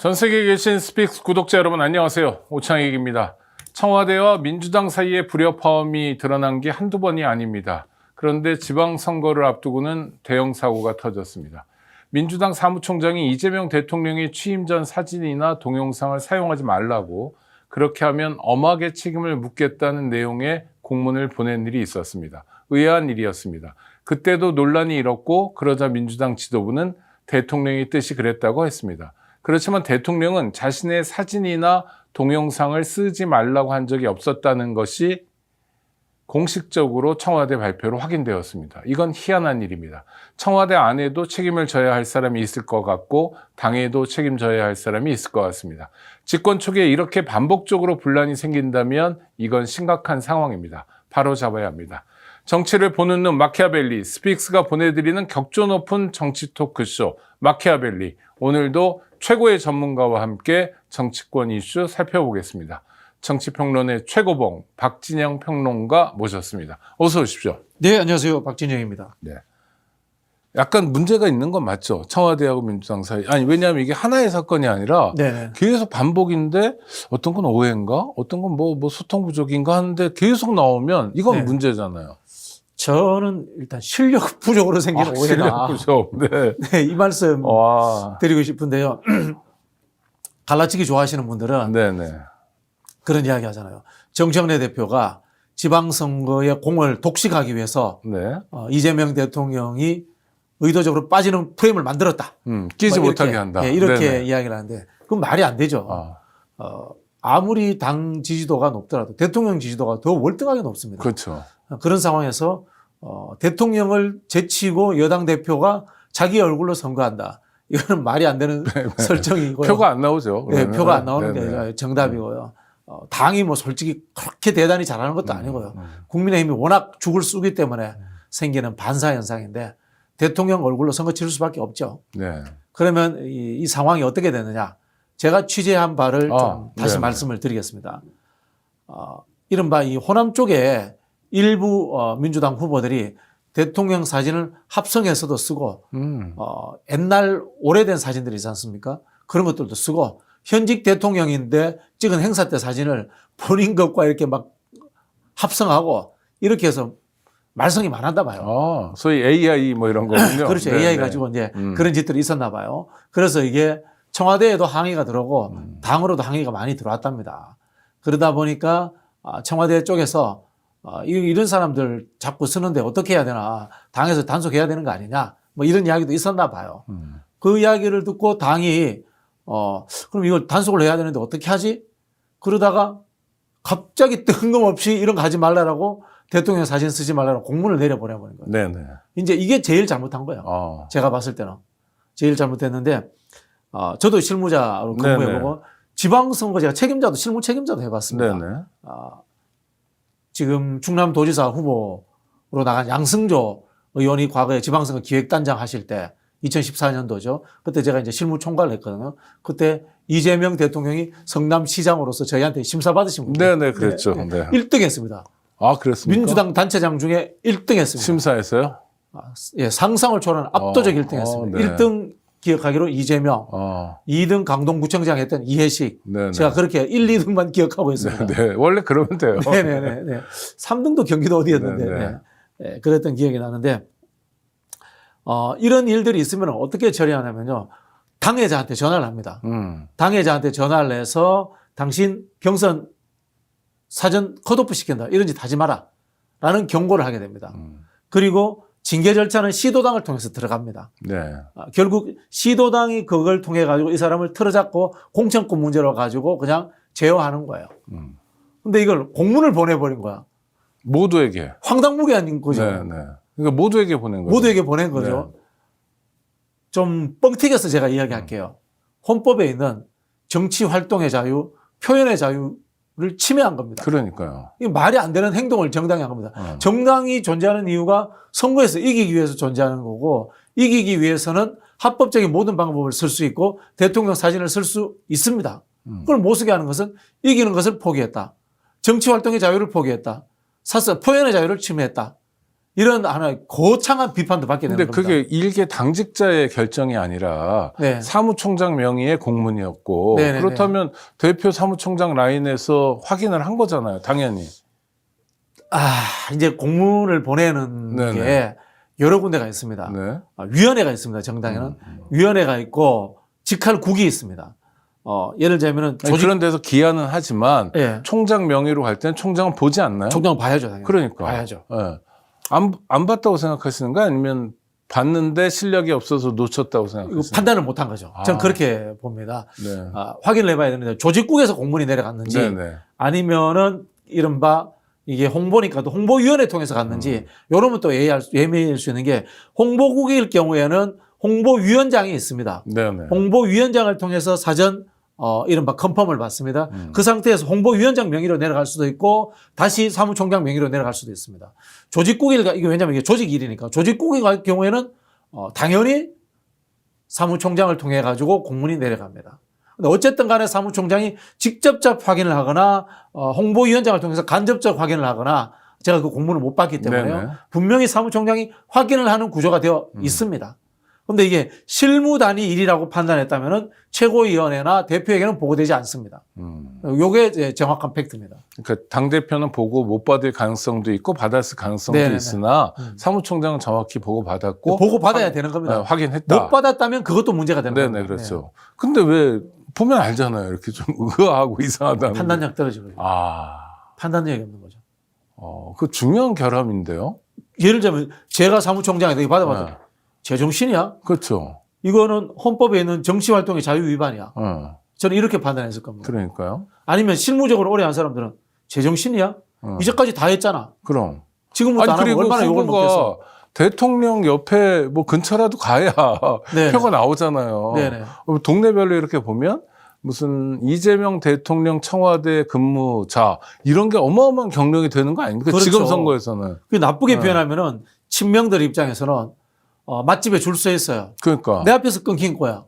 전 세계에 계신 스픽스 구독자 여러분 안녕하세요. 오창익입니다. 청와대와 민주당 사이에 불협화음이 드러난 게 한두 번이 아닙니다. 그런데 지방선거를 앞두고는 대형 사고가 터졌습니다. 민주당 사무총장이 이재명 대통령이 취임 전 사진이나 동영상을 사용하지 말라고, 그렇게 하면 엄하게 책임을 묻겠다는 내용의 공문을 보낸 일이 있었습니다. 의아한 일이었습니다. 그때도 논란이 일었고, 그러자 민주당 지도부는 대통령의 뜻이 그랬다고 했습니다. 그렇지만 대통령은 자신의 사진이나 동영상을 쓰지 말라고 한 적이 없었다는 것이 공식적으로 청와대 발표로 확인되었습니다. 이건 희한한 일입니다. 청와대 안에도 책임을 져야 할 사람이 있을 것 같고 당에도 책임져야 할 사람이 있을 것 같습니다. 집권 초기에 이렇게 반복적으로 분란이 생긴다면 이건 심각한 상황입니다. 바로 잡아야 합니다. 정치를 보는 눈 마키아벨리, 스픽스가 보내드리는 격조 높은 정치 토크쇼 마키아벨리. 오늘도 최고의 전문가와 함께 정치권 이슈 살펴보겠습니다. 정치평론의 최고봉 박진영 평론가 모셨습니다. 어서 오십시오. 네, 안녕하세요. 박진영입니다. 네. 약간 문제가 있는 건 맞죠? 청와대하고 민주당 사이. 아니, 왜냐하면 이게 하나의 사건이 아니라 네네. 계속 반복인데 어떤 건 오해인가? 어떤 건 뭐 소통 부족인가 하는데 계속 나오면 이건 네. 문제잖아요. 저는 일단 실력 부족으로 생긴 오해다. 실력 부족. 네. 네, 이 말씀 와. 드리고 싶은데요. 갈라치기 좋아하시는 분들은 네네. 그런 이야기 하잖아요. 정청래 대표가 지방선거에 공을 독식하기 위해서 네. 이재명 대통령이 의도적으로 빠지는 프레임을 만들었다. 끼지 뭐 못하게 이렇게, 한다. 네, 이렇게 네네. 이야기를 하는데 그건 말이 안 되죠. 아무리 당 지지도가 높더라도 대통령 지지도가 더 월등하게 높습니다. 그렇죠. 그런 상황에서 대통령을 제치고 여당 대표가 자기 얼굴로 선거한다. 이거는 말이 안 되는 설정이고요. 표가 안 나오죠. 네, 표가 안 나오는 네네. 게 아니라 정답이고요. 당이 뭐 솔직히 그렇게 대단히 잘하는 것도 아니고요. 국민의힘이 워낙 죽을 쓰기 때문에 생기는 반사 현상인데 대통령 얼굴로 선거 치를 수밖에 없죠. 네. 그러면 이 상황이 어떻게 되느냐. 제가 취재한 바를 좀 다시 네네. 말씀을 드리겠습니다. 이른바 이 호남 쪽에 일부 민주당 후보들이 대통령 사진을 합성해서도 쓰고 옛날 오래된 사진들이 있지 않습니까? 그런 것들도 쓰고 현직 대통령인데 찍은 행사 때 사진을 본인 것과 이렇게 막 합성하고 이렇게 해서 말썽이 많았나 봐요. 소위 AI 뭐 이런 거군요. 그렇죠. 네네. AI 가지고 이제 그런 짓들이 있었나 봐요. 그래서 이게 청와대에도 항의가 들어오고 당으로도 항의가 많이 들어왔답니다. 그러다 보니까 청와대 쪽에서 이런 사람들 자꾸 쓰는데 어떻게 해야 되나, 당에서 단속해야 되는 거 아니냐, 뭐 이런 이야기도 있었나 봐요. 그 이야기를 듣고 당이 그럼 이걸 단속을 해야 되는데 어떻게 하지? 그러다가 갑자기 뜬금없이 이런 거 하지 말라라고 대통령 사진 쓰지 말라고 공문을 내려보내버린 거예요. 네네. 이제 이게 제일 잘못한 거예요. 제가 봤을 때는 제일 잘못됐는데 저도 실무자로 근무해보고 지방선거 제가 책임자도 실무 책임자도 해봤습니다. 네네. 지금 충남도지사 후보로 나간 양승조 의원이 과거에 지방선거 기획단장 하실 때 2014년도죠. 그때 제가 이제 실무총괄을 했거든요. 그때 이재명 대통령이 성남시장으로서 저희한테 심사받으신 분이에요. 네네, 그랬죠. 네. 1등 했습니다. 그랬습니까? 민주당 단체장 중에 1등 했습니다. 심사했어요? 예, 상상을 초월하는 압도적 1등 했습니다. 네. 1등 기억하기로 이재명, 2등 강동구청장 했던 이해식. 네네. 제가 그렇게 1, 2등만 기억하고 있습니다. 네. 원래 그러면 돼요. 네네네. 3등도 경기도 어디였는데. 네네. 네, 그랬던 기억이 나는데, 이런 일들이 있으면 어떻게 처리하냐면요. 당회자한테 전화를 합니다. 당회자한테 전화를 해서 당신 경선 사전 컷오프 시킨다. 이런 짓 하지 마라. 라는 경고를 하게 됩니다. 그리고 징계 절차는 시도당을 통해서 들어갑니다. 네. 결국 시도당이 그걸 통해 가지고 이 사람을 틀어잡고 공천권 문제로 가지고 그냥 제어하는 거예요. 근데 이걸 공문을 보내버린 거야. 모두에게. 황당무계한 거죠. 네네. 그러니까 모두에게 보낸 거죠. 모두에게 보낸 거죠. 네. 좀 뻥튀겨서 제가 이야기할게요. 헌법에 있는 정치 활동의 자유, 표현의 자유를 침해한 겁니다. 그러니까요. 이게 말이 안 되는 행동을 정당이 한 겁니다. 정당이 존재하는 이유가 선거에서 이기기 위해서 존재하는 거고, 이기기 위해서는 합법적인 모든 방법을 쓸 수 있고 대통령 사진을 쓸 수 있습니다. 그걸 못 쓰게 하는 것은 이기는 것을 포기했다. 정치 활동의 자유를 포기했다. 사실 표현의 자유를 침해했다. 이런 하나 거창한 비판도 받게 되는 근데 겁니다. 그게 일개 당직자의 결정이 아니라 네. 사무총장 명의의 공문이었고 네네네. 그렇다면 대표 사무총장 라인에서 확인을 한 거잖아요. 당연히. 이제 공문을 보내는 네네. 게 여러 군데가 있습니다. 네. 위원회가 있습니다. 정당에는 위원회가 있고 직할국이 있습니다. 예를 들자면은 아니, 그런 데서 기한은 하지만 예. 총장 명의로 갈 때는 총장은 보지 않나요? 총장은 봐야죠. 당연히. 그러니까. 봐야죠. 예. 안 봤다고 생각하시는가? 아니면 봤는데 실력이 없어서 놓쳤다고 이거 생각하시는가? 판단을 못한 거죠. 저는 그렇게 봅니다. 네. 확인을 해봐야 되는데 조직국에서 공문이 내려갔는지 네네. 아니면은 이른바 이게 홍보니까 또 홍보위원회 통해서 갔는지 이러면 또 예매일 수 있는 게 홍보국일 경우에는 홍보위원장이 있습니다. 네네. 홍보위원장을 통해서 사전 이른바 컨펌을 받습니다. 그 상태에서 홍보위원장 명의로 내려갈 수도 있고 다시 사무총장 명의로 내려갈 수도 있습니다. 이게 왜냐하면 이게 조직 일이니까 조직국일 경우에는 당연히 사무총장을 통해 가지고 공문이 내려갑니다. 근데 어쨌든 간에 사무총장이 직접적 확인을 하거나 홍보위원장을 통해서 간접적 확인을 하거나 제가 그 공문을 못 받기 때문에요. 네네. 분명히 사무총장이 확인을 하는 구조가 되어 있습니다. 그런데 이게 실무단위 일이라고 판단했다면 최고위원회나 대표에게는 보고되지 않습니다. 요게 이제 정확한 팩트입니다. 그러니까 당대표는 보고 못 받을 가능성도 있고 받았을 가능성도 네네네. 있으나 사무총장은 정확히 보고 받았고 보고 받아야 되는 겁니다. 확인했다. 못 받았다면 그것도 문제가 되는 겁니다. 네네, 그렇죠. 근데 왜 보면 알잖아요. 이렇게 좀 의아하고 이상하다는. 게. 판단력 떨어지고 판단력이 없는 거죠. 그 중요한 결함인데요. 예를 들면 제가 사무총장에게 이거 받아봤더니 네. 제정신이야? 그렇죠. 이거는 헌법에 있는 정치활동의 자유 위반이야. 저는 이렇게 판단했을 겁니다. 그러니까요. 아니면 실무적으로 오래 한 사람들은 제정신이야? 이제까지 다 했잖아. 그럼. 지금부터 안 하면 그리고 얼마나 욕을 후보가 먹겠어. 대통령 옆에 뭐 근처라도 가야 네네. 표가 나오잖아요. 네네. 동네별로 이렇게 보면 무슨 이재명 대통령 청와대 근무자 이런 게 어마어마한 경력이 되는 거 아닙니까? 그렇죠. 지금 선거에서는. 그 나쁘게 표현하면은 친명들 입장에서는 맛집에 줄 서 있어요. 그러니까. 내 앞에서 끊긴 거야.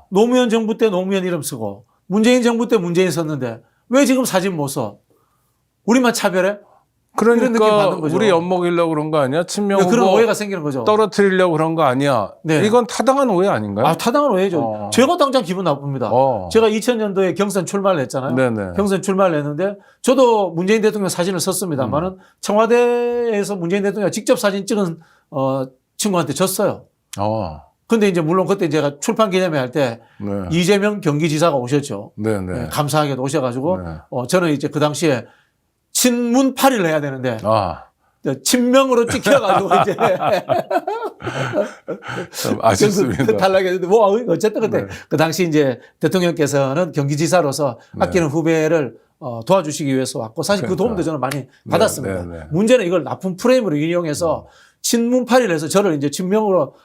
노무현 정부 때 노무현 이름 쓰고 문재인 정부 때 문재인 썼는데 왜 지금 사진 못 써? 우리만 차별해? 이런 느낌 그러니까 받는 거죠. 우리 엿먹이려고 그런 거 아니야? 친명 후보 그런 오해가 생기는 거죠. 떨어뜨리려고 그런 거 아니야? 네. 이건 타당한 오해 아닌가요? 타당한 오해죠. 제가 당장 기분 나쁩니다. 제가 2000년도에 경선 출마를 했잖아요. 네네. 경선 출마를 했는데 저도 문재인 대통령 사진을 썼습니다만은 청와대에서 문재인 대통령 직접 사진 찍은 친구한테 줬어요. 근데 이제 물론 그때 제가 출판 기념회 할 때 네. 이재명 경기지사가 오셨죠. 네네. 네, 감사하게도 오셔가지고 네. 저는 이제 그 당시에 친문 파리를 해야 되는데 친명으로 찍혀가지고 이제 참 아쉽습니다. 탈락했는데 어쨌든 그때 네. 그 당시 이제 대통령께서는 경기지사로서 아끼는 후배를 도와주시기 위해서 왔고 사실 그 도움도 저는 많이 받았습니다. 네. 문제는 이걸 나쁜 프레임으로 이용해서 친문파리를 해서 저를 이제 친명으로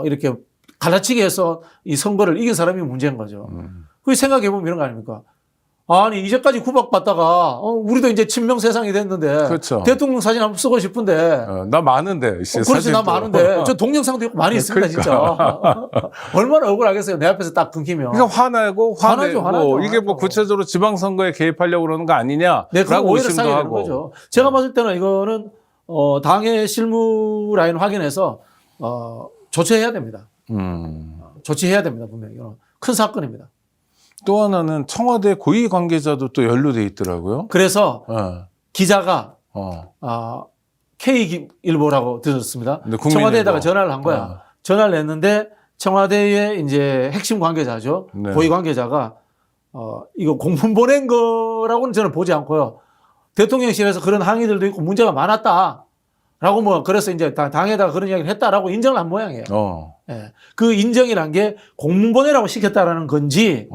이렇게 갈라치기 해서 이 선거를 이긴 사람이 문제인 거죠. 그 생각해보면 이런 거 아닙니까? 아니 이제까지 구박받다가 우리도 이제 친명 세상이 됐는데 그렇죠. 대통령 사진 한번 쓰고 싶은데 나 많은데. 그렇지 나 많은데 저 동영상도 많이 있습니다. 진짜 얼마나 억울하겠어요. 내 앞에서 딱 끊기면. 그러니까 화내고 화나죠. 이게 뭐 구체적으로 지방선거에 개입하려고 그러는 거 아니냐? 네, 그런 라고 오해를 의심도 쌓게 되는 하고. 거죠. 제가 봤을 때는 이거는 당의 실무 라인 확인해서 조치해야 됩니다. 조치해야 됩니다. 분명히 이건 큰 사건입니다. 또 하나는 청와대 고위 관계자도 또 연루돼 있더라고요. 그래서 기자가 K일보라고 들었습니다. 네, 국민일보. 청와대에다가 전화를 한 거야. 전화를 했는데 청와대의 이제 핵심 관계자죠. 네. 고위 관계자가 이거 공문 보낸 거라고는 저는 보지 않고요. 대통령실에서 그런 항의들도 있고 문제가 많았다. 라고 뭐 그래서 이제 당에다가 그런 이야기를 했다라고 인정을 한 모양이에요. 예. 그 인정이란 게 공문 보내라고 시켰다라는 건지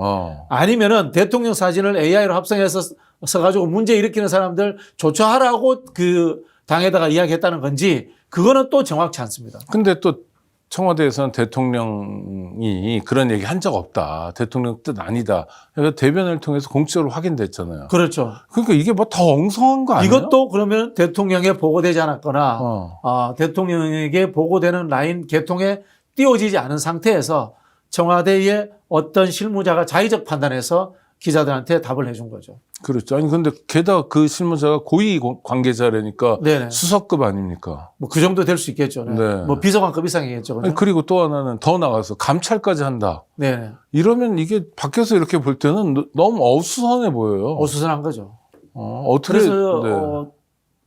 아니면은 대통령 사진을 AI로 합성해서 써가지고 문제 일으키는 사람들 조처하라고 그 당에다가 이야기했다는 건지 그거는 또 정확치 않습니다. 근데 또 청와대에서는 대통령이 그런 얘기 한 적 없다. 대통령 뜻 아니다. 그러니까 대변을 통해서 공식적으로 확인됐잖아요. 그렇죠. 그러니까 이게 뭐 더 엉성한 거 아니에요? 이것도 그러면 대통령에 보고되지 않았거나 대통령에게 보고되는 라인 계통에 띄워지지 않은 상태에서 청와대의 어떤 실무자가 자의적 판단해서 기자들한테 답을 해준 거죠. 그렇죠. 아니 근데 게다가 그 실무자가 고위 관계자라니까 네네. 수석급 아닙니까? 뭐 그 정도 될 수 있겠죠. 네. 네. 뭐 비서관급 이상이겠죠. 그죠? 아니, 그리고 또 하나는 더 나가서 감찰까지 한다. 네네. 이러면 이게 밖에서 이렇게 볼 때는 너무 어수선해 보여요. 어수선한 거죠. 어떻게? 그래서 네.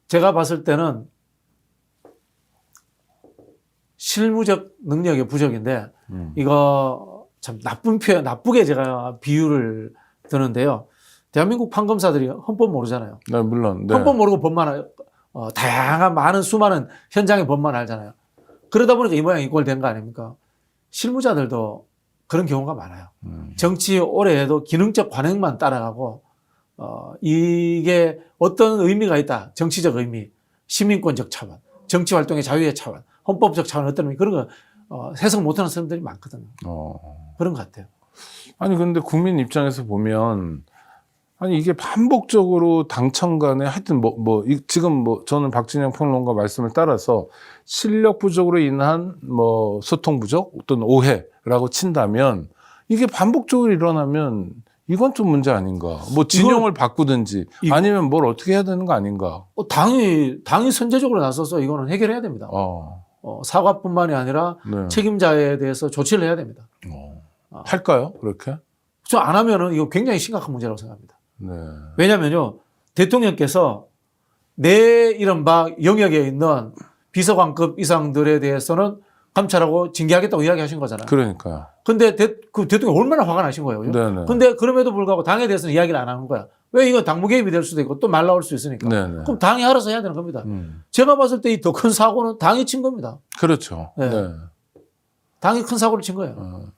제가 봤을 때는 실무적 능력의 부족인데 이거 참 나쁜 표현, 나쁘게 제가 비유를 드는데요. 대한민국 판검사들이 헌법 모르잖아요. 네, 물론. 네. 헌법 모르고 법만 다양한 많은 수많은 현장의 법만 알잖아요. 그러다 보니까 이 모양이 이꼴 된 거 아닙니까? 실무자들도 그런 경우가 많아요. 정치 오래 해도 기능적 관행만 따라가고 이게 어떤 의미가 있다. 정치적 의미, 시민권적 차원, 정치 활동의 자유의 차원, 헌법적 차원 어떤 의미 그런 거 해석 못하는 사람들이 많거든요. 그런 것 같아요. 아니 근데 국민 입장에서 보면 아니 이게 반복적으로 당청 간에 하여튼 지금 저는 박진영 평론가 말씀을 따라서 실력 부족으로 인한 소통 부족 어떤 오해라고 친다면 이게 반복적으로 일어나면 이건 좀 문제 아닌가? 진영을 바꾸든지 아니면 뭘 어떻게 해야 되는 거 아닌가? 당이 선제적으로 나서서 이거는 해결해야 됩니다. 사과뿐만이 아니라 네. 책임자에 대해서 조치를 해야 됩니다. 할까요? 그렇게? 저 안 하면은 이거 굉장히 심각한 문제라고 생각합니다. 네. 왜냐면요, 대통령께서 내 이른바 영역에 있는 비서관급 이상들에 대해서는 감찰하고 징계하겠다고 이야기하신 거잖아요. 그러니까요. 근데 그 대통령이 얼마나 화가 나신 거예요. 그죠? 네네. 근데 그럼에도 불구하고 당에 대해서는 이야기를 안 하는 거야. 왜 이건 당무 개입이 될 수도 있고 또 말 나올 수 있으니까. 네네. 그럼 당이 알아서 해야 되는 겁니다. 제가 봤을 때 이 더 큰 사고는 당이 친 겁니다. 그렇죠. 네. 네. 당이 큰 사고를 친 거예요.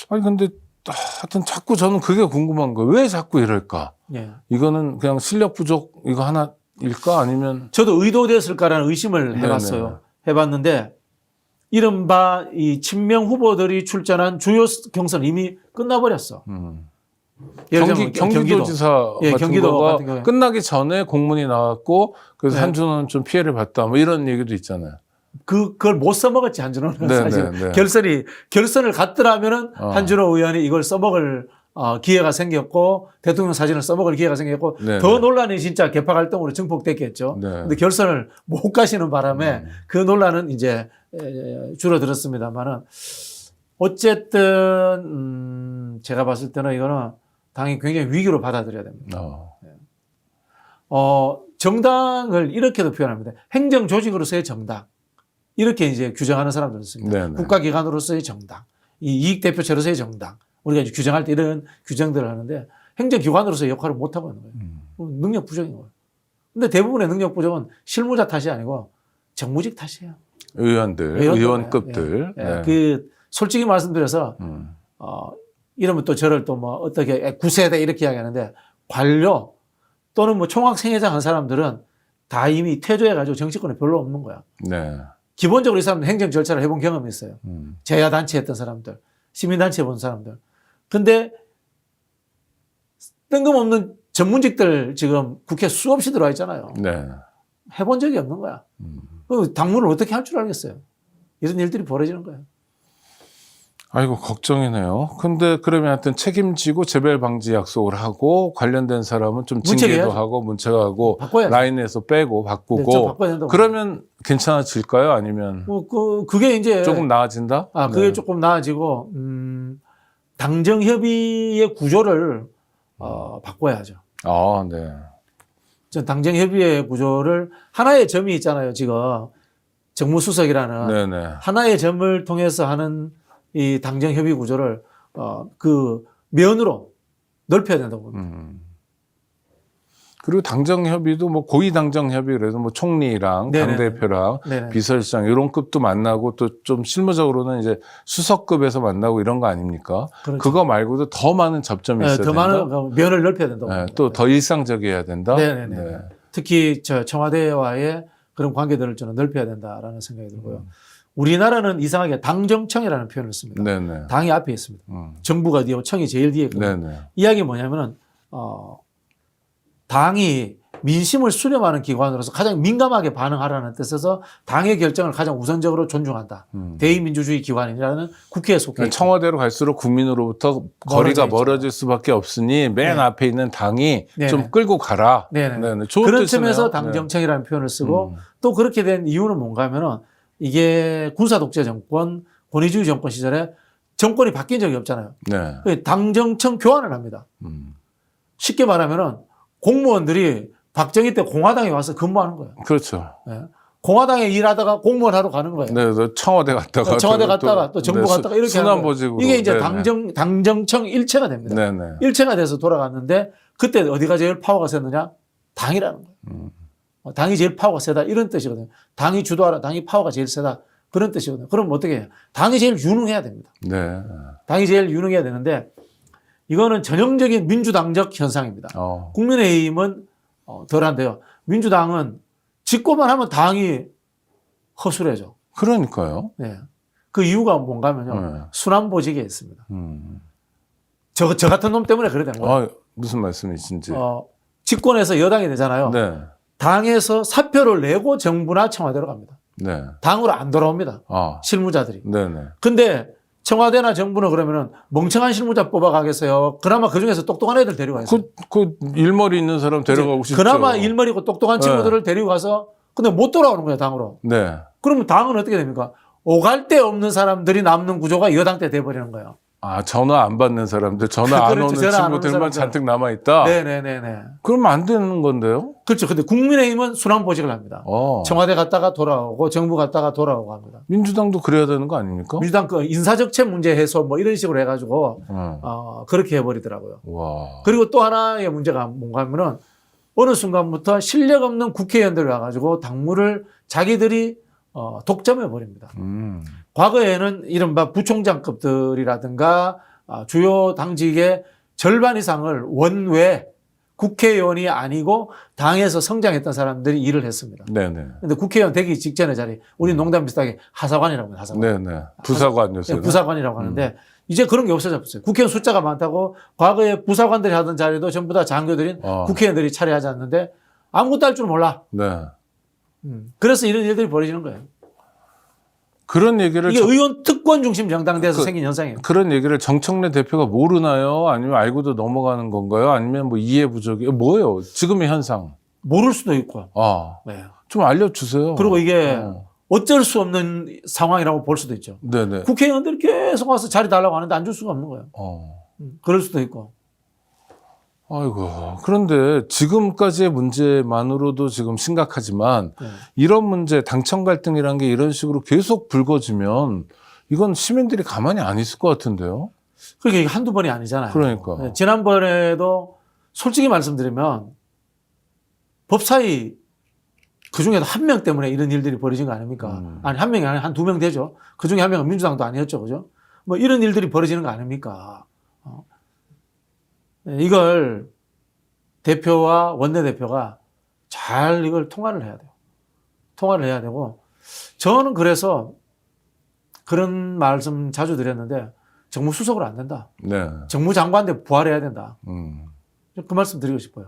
아니 근데 하여튼 자꾸 저는 그게 궁금한 거예요. 왜 자꾸 이럴까? 예. 이거는 그냥 실력 부족 이거 하나일까 아니면 저도 의도됐을까라는 의심을 네네. 해봤어요. 해봤는데 이른바 이 친명 후보들이 출전한 주요 경선 이미 끝나버렸어. 예를 들면 경기도지사 예, 같은 경기도 거가 같은 경우에. 끝나기 전에 공문이 나왔고 그래서 네. 한준호는 좀 피해를 봤다 이런 얘기도 있잖아요. 그걸 못 써먹었지 한준호는 네, 사실 네, 네. 결선을 갔더라면은 한준호 의원이 이걸 써먹을 기회가 생겼고 대통령 사진을 써먹을 기회가 생겼고 네, 더 네. 논란이 진짜 개파 갈등으로 증폭됐겠죠. 네. 근데 결선을 못 가시는 바람에 그 논란은 이제 줄어들었습니다만은 어쨌든 제가 봤을 때는 이거는 당이 굉장히 위기로 받아들여야 됩니다. 정당을 이렇게도 표현합니다. 행정 조직으로서의 정당. 이렇게 이제 규정하는 사람들이 있습니다. 네네. 국가기관으로서의 정당, 이 이익대표체로서의 정당. 우리가 이제 규정할 때 이런 규정들을 하는데 행정기관으로서의 역할을 못하고 있는 거예요. 능력 부족인 거예요. 근데 대부분의 능력 부족은 실무자 탓이 아니고 정무직 탓이에요. 의원급들. 예. 네. 그 솔직히 말씀드려서 이러면 또 저를 또 어떻게 구세대 이렇게 이야기하는데 관료 또는 총학생회장 한 사람들은 다 이미 퇴조해가지고 정치권에 별로 없는 거야. 네. 기본적으로 이 사람들 행정 절차를 해본 경험이 있어요. 제야단체 했던 사람들, 시민단체 해본 사람들. 근데 뜬금없는 전문직들 지금 국회 수없이 들어와 있잖아요. 네. 해본 적이 없는 거야. 그 당무를 어떻게 할 줄 알겠어요. 이런 일들이 벌어지는 거예요. 아이고 걱정이네요. 근데 그러면 하여튼 책임지고 재발 방지 약속을 하고 관련된 사람은 좀 징계도 문책해야죠. 하고 문책하고 바꿔야죠. 라인에서 빼고 네, 좀 바꾸고 바꿔야 된다고. 그러면 괜찮아질까요? 아니면 그게 이제 조금 나아진다? 그게 네. 조금 나아지고 당정협의의 구조를 바꿔야죠. 네. 전 당정협의의 구조를 하나의 점이 있잖아요. 지금 정무수석이라는 네네. 하나의 점을 통해서 하는 이 당정협의 구조를 그 면으로 넓혀야 된다고 봅니다. 그리고 당정협의도 고위 당정협의 그래서 총리랑 네네네. 당대표랑 네네. 비서실장 이런 급도 만나고 또 좀 실무적으로는 이제 수석급에서 만나고 이런 거 아닙니까? 그렇죠. 그거 말고도 더 많은 접점이 있어야 더 된다. 많은 면을 넓혀야 된다고 네, 봅니다. 또 더 일상적이어야 된다. 네네네. 네. 특히 청와대와의 그런 관계들을 저는 넓혀야 된다라는 생각이 들고요. 우리나라는 이상하게 당정청이라는 표현을 씁니다. 네네. 당이 앞에 있습니다. 정부가 뒤에 청이 제일 뒤에 있거든요. 네네. 이야기 뭐냐면은 당이 민심을 수렴하는 기관으로서 가장 민감하게 반응하라는 뜻에서 당의 결정을 가장 우선적으로 존중한다. 대의민주주의 기관이라는 국회에 속해 있고. 청와대로 갈수록 국민으로부터 거리가 멀어질 수밖에 없으니 맨 앞에 있는 당이 좀 끌고 가라. 네네. 좋은 그런 뜻이네요. 점에서 당정청이라는 표현을 쓰고 또 그렇게 된 이유는 뭔가 하면은 이게 군사독재 정권, 권위주의 정권 시절에 정권이 바뀐 적이 없잖아요. 네. 당정청 교환을 합니다. 쉽게 말하면은 공무원들이 박정희 때 공화당에 와서 근무하는 거예요. 그렇죠. 네. 공화당에 일하다가 공무원 하러 가는 거예요. 네, 청와대 갔다가 청와대 갔다가 또 정부 갔다가 이렇게 하는 거예요. 순환보직으로. 이게 이제 당정청 일체가 됩니다. 네네. 일체가 돼서 돌아갔는데 그때 어디가 제일 파워가 셌느냐? 당이라는 거예요. 당이 제일 파워가 세다 이런 뜻이거든요. 당이 주도하라, 당이 파워가 제일 세다 그런 뜻이거든요. 그럼 어떻게 해요? 당이 제일 유능해야 됩니다. 네. 당이 제일 유능해야 되는데 이거는 전형적인 민주당적 현상입니다. 국민의힘은 덜한데요. 민주당은 집권만 하면 당이 허술해져. 그러니까요. 네. 그 이유가 뭔가 하면요. 순환보직에 있습니다. 저 같은 놈 때문에 그래 된 거예요. 무슨 말씀이신지. 집권에서 여당이 되잖아요. 네. 당에서 사표를 내고 정부나 청와대로 갑니다. 네. 당으로 안 돌아옵니다. 실무자들이. 네네. 근데 청와대나 정부는 그러면은 멍청한 실무자 뽑아가겠어요. 그나마 그 중에서 똑똑한 애들 데리고 가요. 그 일머리 있는 사람 데려가고 싶죠. 그나마 일머리고 똑똑한 친구들을 데리고 가서 근데 못 돌아오는 거예요, 당으로. 네. 그러면 당은 어떻게 됩니까? 오갈 데 없는 사람들이 남는 구조가 여당 때 돼버리는 거예요. 전화 안 받는 사람들, 전화 안 그렇죠. 오는 전화 안 오는 친구들만 사람들. 잔뜩 남아있다? 네네네네. 그러면 안 되는 건데요? 그렇죠. 근데 국민의힘은 순환보직을 합니다. 청와대 갔다가 돌아오고 정부 갔다가 돌아오고 합니다. 민주당도 그래야 되는 거 아닙니까? 민주당 그 인사적체 문제 해소 뭐 이런 식으로 해가지고 그렇게 해버리더라고요. 와. 그리고 또 하나의 문제가 뭔가 하면은 어느 순간부터 실력 없는 국회의원들이 와가지고 당무를 자기들이 독점해 버립니다. 과거에는 이른바 부총장급들이라든가 주요 당직의 절반 이상을 원외 국회의원이 아니고 당에서 성장했던 사람들이 일을 했습니다. 네네. 근데 국회의원 되기 직전의 자리, 우리 농담 비슷하게 하사관이라고 합니다. 하사관. 네네. 부사관 요새. 부사관이라고 하는데 이제 그런 게 없어졌어요. 국회의원 숫자가 많다고 과거에 부사관들이 하던 자리도 전부 다 장교들인 국회의원들이 차례하지 않는데 아무것도 할 줄 몰라. 네. 그래서 이런 일들이 벌어지는 거예요. 그런 얘기를 이게 의원 특권 중심 정당대에서 생긴 현상이에요. 그런 얘기를 정청래 대표가 모르나요? 아니면 알고도 넘어가는 건가요? 아니면 뭐 이해 부족이 뭐예요? 지금의 현상. 모를 수도 있고. 네. 좀 알려주세요. 그리고 이게 어쩔 수 없는 상황이라고 볼 수도 있죠. 네네. 국회의원들이 계속 와서 자리 달라고 하는데 안 줄 수가 없는 거예요. 그럴 수도 있고. 아이고. 그런데 지금까지의 문제만으로도 지금 심각하지만 이런 문제, 당청 갈등이라는 게 이런 식으로 계속 불거지면 이건 시민들이 가만히 안 있을 것 같은데요? 그게 그러니까 한두 번이 아니잖아요. 그러니까. 네, 지난번에도 솔직히 말씀드리면 법사위 그 중에도 한 명 때문에 이런 일들이 벌어진 거 아닙니까? 아니, 한 명이 아니라 한 두 명 되죠. 그 중에 한 명은 민주당도 아니었죠. 그죠? 뭐 이런 일들이 벌어지는 거 아닙니까? 네, 이걸 대표와 원내대표가 잘 이걸 통화를 해야 돼요. 통화를 해야 되고 저는 그래서 그런 말씀 자주 드렸는데 정무수석으로 안 된다. 네. 정무장관대 부활해야 된다. 그 말씀 드리고 싶어요.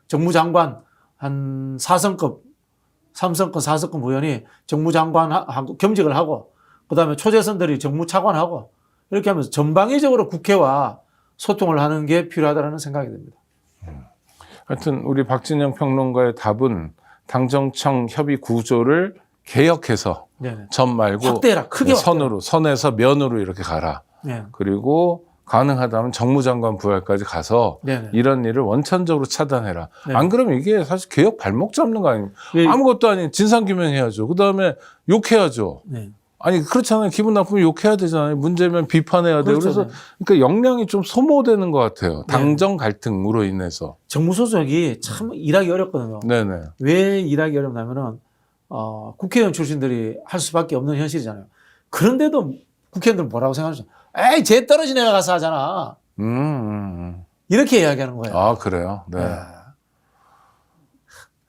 정무장관 한 4성급, 3성급, 4성급 의원이 정무장관하고 겸직을 하고 그다음에 초재선들이 정무차관하고 이렇게 하면서 전방위적으로 국회와 소통을 하는 게 필요하다는 생각이 듭니다. 하여튼 우리 박진영 평론가의 답은 당정청 협의 구조를 개혁해서 네네. 전 말고 확대해라. 크게 선에서 면으로 이렇게 가라. 네. 그리고 가능하다면 정무장관 부활까지 가서 네네. 이런 일을 원천적으로 차단해라. 네. 안 그러면 이게 사실 개혁 발목 잡는 거 아닙니까? 네. 아무것도 아닌 진상규명해야죠. 그다음에 욕해야죠. 네. 아니 그렇잖아요. 기분 나쁘면 욕해야 되잖아요. 문제면 비판해야 돼요. 그렇죠. 그래서 그러니까 역량이 좀 소모되는 것 같아요. 당정 갈등으로 인해서. 정무소속이 참 일하기 어렵거든요. 네네. 왜 일하기 어렵냐면은 국회의원 출신들이 할 수밖에 없는 현실이잖아요. 그런데도 국회의원들은 뭐라고 생각하죠? 에이, 쟤 떨어진 애가 가서 하잖아. 이렇게 이야기하는 거예요. 아 그래요. 네. 네.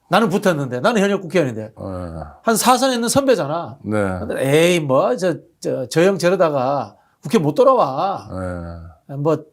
나는 붙었는데, 나는 현역 국회의원인데, 한 4선에 있는 선배잖아. 네. 에이, 뭐, 저 형 저러다가 국회 못 돌아와. 네. 뭐,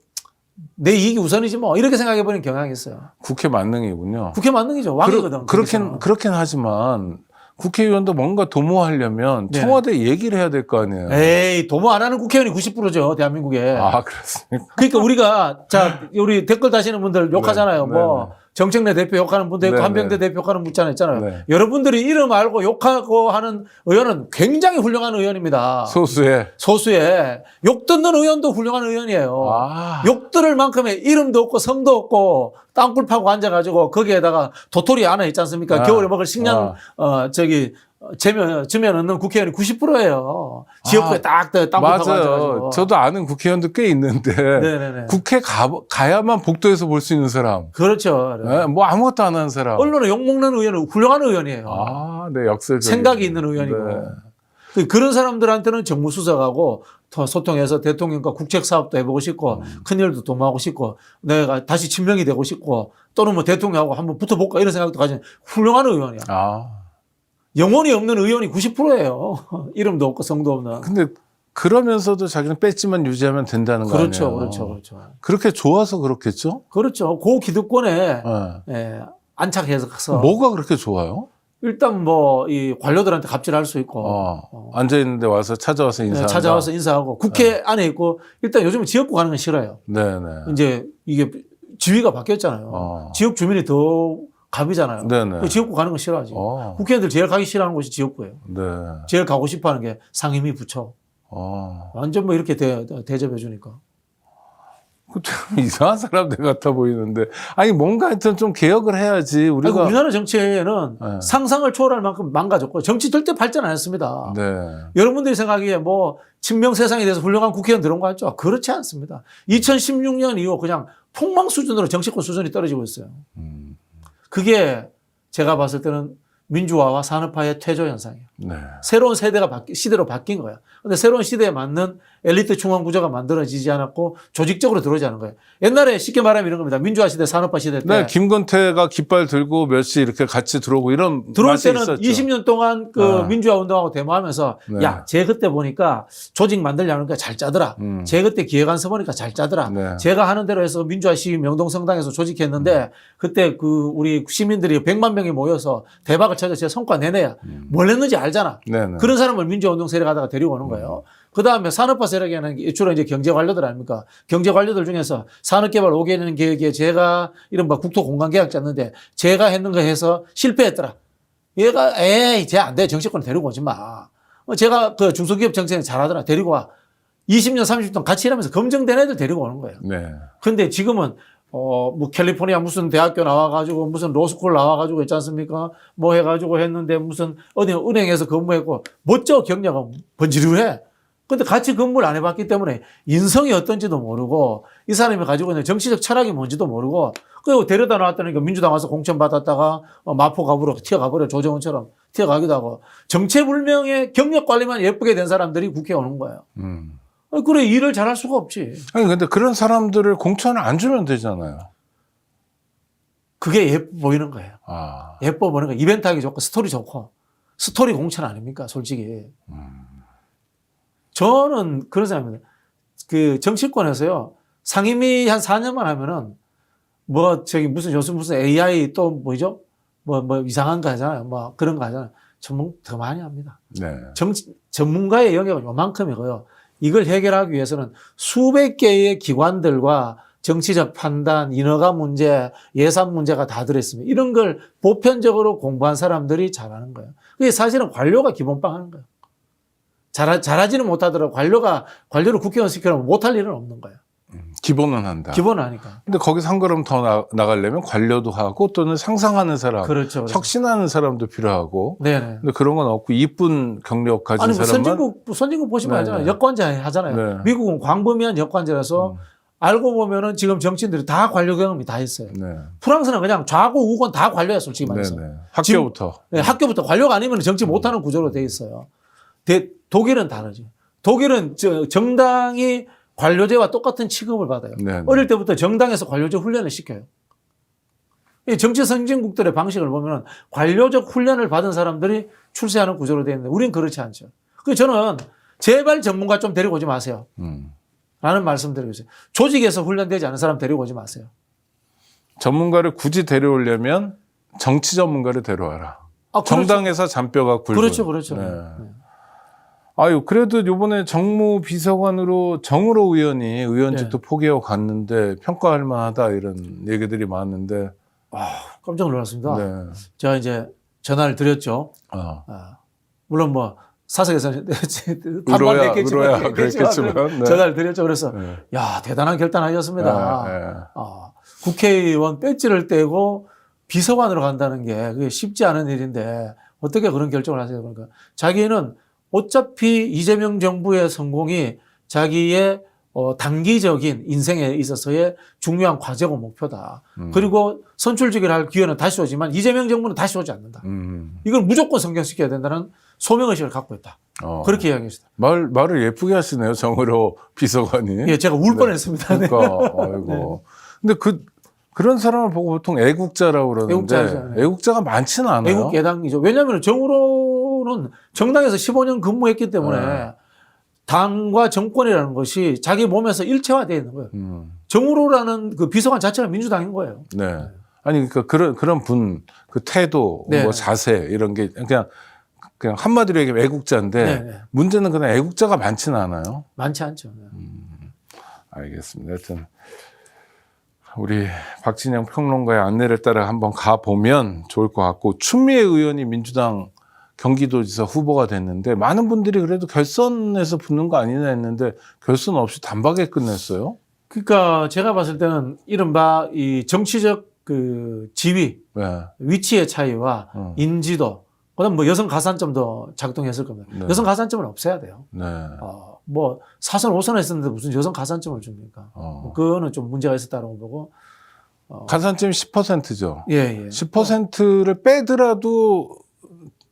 내 이익이 우선이지 뭐 이렇게 생각해버리는 경향이 있어요. 국회 만능이군요. 국회 만능이죠. 왕이거든. 그렇긴 하지만 국회의원도 뭔가 도모하려면 네. 청와대 얘기를 해야 될 거 아니에요. 에이, 도모 안 하는 국회의원이 90%죠, 대한민국에. 아, 그렇습니까? 그러니까 우리가, 자, 우리 댓글 다시는 분들 욕하잖아요. 네, 뭐, 네. 정책내 대표 욕하는 분도 있고, 네, 한병대 네. 대표 욕하는 분도 있잖아요. 네. 여러분들이 이름 알고 욕하고 하는 의원은 굉장히 훌륭한 의원입니다. 소수의. 욕 듣는 의원도 훌륭한 의원이에요. 아. 욕 들을 만큼의 이름도 없고, 성도 없고, 땅굴 파고 앉아가지고, 거기에다가 도토리 안에 있지 않습니까? 아. 겨울에 먹을 식량, 주면 얻는 국회의원이 90%예요. 지역구에 딱 땅굴 파고 맞아요. 앉아가지고. 저도 아는 국회의원도 꽤 있는데 네네네. 국회 가야만 복도에서 볼 수 있는 사람. 그렇죠. 네, 뭐 아무것도 안 하는 사람. 언론에 욕먹는 의원은 훌륭한 의원이에요. 아, 네, 역설적인. 생각이 있는 의원이고. 네. 그런 사람들한테는 정무수석하고 더 소통해서 대통령과 국책사업도 해보고 싶고 큰일도 도모하고 싶고 내가 다시 친명이 되고 싶고 또는 뭐 대통령하고 한번 붙어볼까 이런 생각도 가진 훌륭한 의원이야. 아. 영혼이 없는 의원이 90%예요. 이름도 없고 성도 없는. 근데 그러면서도 자기는 배지만 유지하면 된다는 거 그렇죠. 아니에요? 그렇죠. 그렇게 좋아서 그렇겠죠? 그렇죠. 고 기득권에 네. 예, 안착해서 뭐가 그렇게 좋아요? 일단 뭐 이 관료들한테 갑질할 수 있고 앉아 있는데 와서 찾아와서 인사한다. 찾아와서 인사하고 국회 안에 있고 일단 요즘은 지역구 가는 건 싫어요. 네네. 이제 이게 지위가 바뀌었잖아요. 지역 주민이 더 갑이잖아요. 네네. 지역구 가는 건 싫어하지. 국회의원들 제일 가기 싫어하는 곳이 지역구예요. 네. 제일 가고 싶어하는 게 상임위 부처. 완전 뭐 이렇게 대접해 주니까. 좀 이상한 사람들 같아 보이는데 아니 뭔가 하여튼 좀 개혁을 해야지 우리가. 우리나라 정치는 네. 상상을 초월할 만큼 망가졌고 정치 절대 발전 안 했습니다. 네. 여러분들이 생각하기에 뭐 친명 세상에 대해서 훌륭한 국회의원 들어온 거 같죠? 그렇지 않습니다. 2016년 이후 그냥 폭망 수준으로 정치권 수준이 떨어지고 있어요. 그게 제가 봤을 때는 민주화와 산업화의 퇴조 현상이에요. 네. 새로운 시대로 바뀐 거예요. 근데 새로운 시대에 맞는 엘리트 중앙 구조가 만들어지지 않았고 조직적으로 들어오지 않은 거예요. 옛날에 쉽게 말하면 이런 겁니다. 민주화 시대, 산업화 시대 때. 네, 김건태가 깃발 들고 몇 시 이렇게 같이 들어오고 이런 들어올 맛이 때는 있었죠. 20년 동안 그 민주화 운동하고 데모하면서 네. 야, 쟤 그때 보니까 조직 만들려니까 잘 짜더라. 쟤 그때 기획안서 보니까 잘 짜더라. 네. 제가 하는 대로 해서 민주화 시위 명동성당에서 조직했는데 그때 그 우리 시민들이 100만 명이 모여서 대박을 쳐서 제 성과 내내야. 뭘 했는지 알잖아. 네네. 그런 사람을 민주화 운동 세력 하다가 데리고 오는 거예요. 그 다음에 산업화 세력에는 주로 이제 경제 관료들 아닙니까? 경제 관료들 중에서 산업개발 5개년 계획에 제가 이른바 국토공간계약 짰는데 제가 했는 거 해서 실패했더라. 얘가 에이 쟤 안 돼. 정치권 데리고 오지 마. 제가 그 중소기업 정책 잘하더라. 데리고 와. 20년 30년 같이 일하면서 검증된 애들 데리고 오는 거예요. 네. 근데 지금은 뭐 캘리포니아 무슨 대학교 나와가지고 무슨 로스쿨 나와가지고 있지 않습니까? 뭐 해가지고 했는데 무슨 어디 은행에서 근무했고 멋져 경력은 번지르해. 근데 같이 근무를 안 해봤기 때문에 인성이 어떤지도 모르고 이 사람이 가지고 있는 정치적 철학이 뭔지도 모르고 그리고 데려다 놨다니까 민주당 와서 공천 받았다가 마포 가부로 튀어가버려. 조정은처럼 튀어가기도 하고 정체불명의 경력 관리만 예쁘게 된 사람들이 국회에 오는 거예요. 그래 일을 잘할 수가 없지. 아니 근데 그런 사람들을 공천을 안 주면 되잖아요. 그게 예뻐 보이는 거예요. 아. 예뻐 보이는 거. 이벤트 하기 좋고 스토리 좋고 스토리 공천 아닙니까 솔직히. 저는 그런 생각입니다. 그 정치권에서요 상임위 한 4년만 하면은 뭐 저기 무슨 요즘 무슨 AI 또 뭐죠? 뭐 이상한 거 하잖아요. 뭐 그런 거 하잖아요. 더 많이 합니다. 네. 전문가의 영역은 요만큼이고요. 이걸 해결하기 위해서는 수백 개의 기관들과 정치적 판단, 인허가 문제, 예산 문제가 다 들어있습니다. 이런 걸 보편적으로 공부한 사람들이 잘하는 거예요. 그게 사실은 관료가 기본빵 하는 거예요. 잘하지는 못하더라도 관료를 국회의원 시키려면 못할 일은 없는 거예요. 기본은 한다. 기본은 하니까. 근데 거기서 한 걸음 더 나가려면 관료도 하고 또는 상상하는 사람, 그렇죠. 혁신하는 사람도 필요하고. 네네. 근데 그런 건 없고 이쁜 경력 가진 아니, 뭐 사람만. 선진국 보시면 네네. 하잖아요. 여권제 하잖아요. 네. 미국은 광범위한 여권제라서 알고 보면은 지금 정치인들이 다 관료 경험이 다 있어요. 네. 프랑스는 그냥 좌고 우건 다 관료야, 솔직히 말해서. 네네. 학교부터. 네, 학교부터 관료가 아니면 정치 못하는 구조로 돼 있어요. 독일은 다르죠. 독일은 정당이 관료제와 똑같은 취급을 받아요. 네네. 어릴 때부터 정당에서 관료제 훈련을 시켜요. 이 정치 선진국들의 방식을 보면 관료적 훈련을 받은 사람들이 출세하는 구조로 되어 있는데 우리는 그렇지 않죠. 그래서 저는 제발 전문가 좀 데리고 오지 마세요. 라는 말씀드리고 있어요. 조직에서 훈련되지 않은 사람 데리고 오지 마세요. 전문가를 굳이 데려오려면 정치 전문가를 데려와라. 아, 그렇죠. 정당에서 잔뼈가 굵은. 그렇죠, 그렇죠. 네. 네. 아유, 그래도 요번에 정무비서관으로 정우로 의원이 의원직도 네. 포기하고 갔는데 평가할 만하다 이런 얘기들이 많은데. 깜짝 놀랐습니다. 네. 제가 이제 전화를 드렸죠. 물론 뭐 사석에서 의로야 그랬겠지만. 네. 전화를 드렸죠. 그래서 네. 야, 대단한 결단하셨습니다. 네. 국회의원 배지를 떼고 비서관으로 간다는 게 그게 쉽지 않은 일인데 어떻게 그런 결정을 하세요? 그러니까 자기는 어차피 이재명 정부의 성공이 자기의 단기적인 인생에 있어서의 중요한 과제고 목표다. 그리고 선출직을 할 기회는 다시 오지만 이재명 정부는 다시 오지 않는다. 이걸 무조건 성공시켜야 된다는 소명의식을 갖고 있다. 그렇게 이야기했습니다. 말을 예쁘게 하시네요, 정우로 비서관이. 예, 제가 울 뻔했습니다. 네. 그러니까, 아이고. 근데 그런 사람을 보고 보통 애국자라고 그러는데 애국자죠. 네. 애국자가 많지는 않아요. 애국 예당이죠. 왜냐하면 정우로는 정당에서 15년 근무했기 때문에 당과 정권이라는 것이 자기 몸에서 일체화되어 있는 거예요. 정우로라는 그 비서관 자체가 민주당인 거예요. 네. 아니, 그러니까 그런 분, 그 태도, 네. 뭐 자세, 이런 게 그냥 한마디로 얘기하면 애국자인데 네. 문제는 그냥 애국자가 많지는 않아요. 많지 않죠. 알겠습니다. 하여튼 우리 박진영 평론가의 안내를 따라 한번 가보면 좋을 것 같고, 추미애 의원이 민주당 경기도지사 후보가 됐는데 많은 분들이 그래도 결선에서 붙는 거 아니냐 했는데 결선 없이 단박에 끝냈어요. 그러니까 제가 봤을 때는 이른바 이 정치적 그 지위, 네. 위치의 차이와 인지도, 그다음 뭐 여성 가산점도 작동했을 겁니다. 네. 여성 가산점은 없애야 돼요. 네. 뭐 4선, 5선 했었는데 무슨 여성 가산점을 줍니까? 그거는 좀 문제가 있었다고 보고. 가산점이 10%죠. 예. 10%를 빼더라도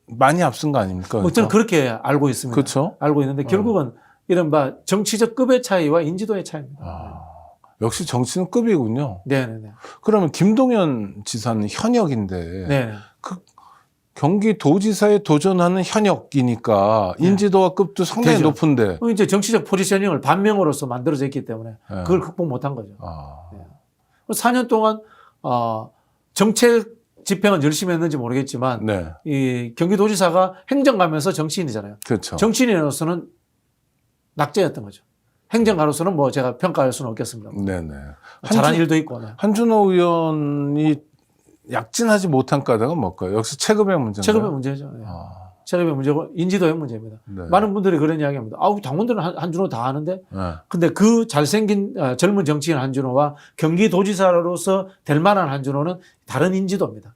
많이 앞선 거 아닙니까? 뭐 저는 그렇게 알고 있습니다. 그렇죠. 알고 있는데 결국은 이른바 정치적 급의 차이와 인지도의 차이입니다. 역시 정치는 급이군요. 네네네. 그러면 김동연 지사는 현역인데 네. 그 경기도지사에 도전하는 현역이니까 인지도와 급도 상당히 되죠. 높은데 이제 정치적 포지셔닝을 반명으로서 만들어져 있기 때문에 네. 그걸 극복 못한 거죠. 4년 동안 정책 집행은 열심히 했는지 모르겠지만 네. 이 경기도지사가 행정가면서 정치인이잖아요. 그렇죠. 정치인으로서는 낙제였던 거죠. 행정가로서는 뭐 제가 평가할 수는 없겠습니다. 네네. 잘한 일도 있고. 네. 한준호 의원이 약진하지 못한 까닭은 뭘까요? 역시 체급의 문제인가요? 체급의 문제죠. 네. 체급의 문제고 인지도의 문제입니다. 네. 많은 분들이 그런 이야기합니다. 당원들은 한준호 다 아는데. 네. 근데 그 잘생긴 젊은 정치인 한준호와 경기도지사로서 될 만한 한준호는 다른 인지도입니다.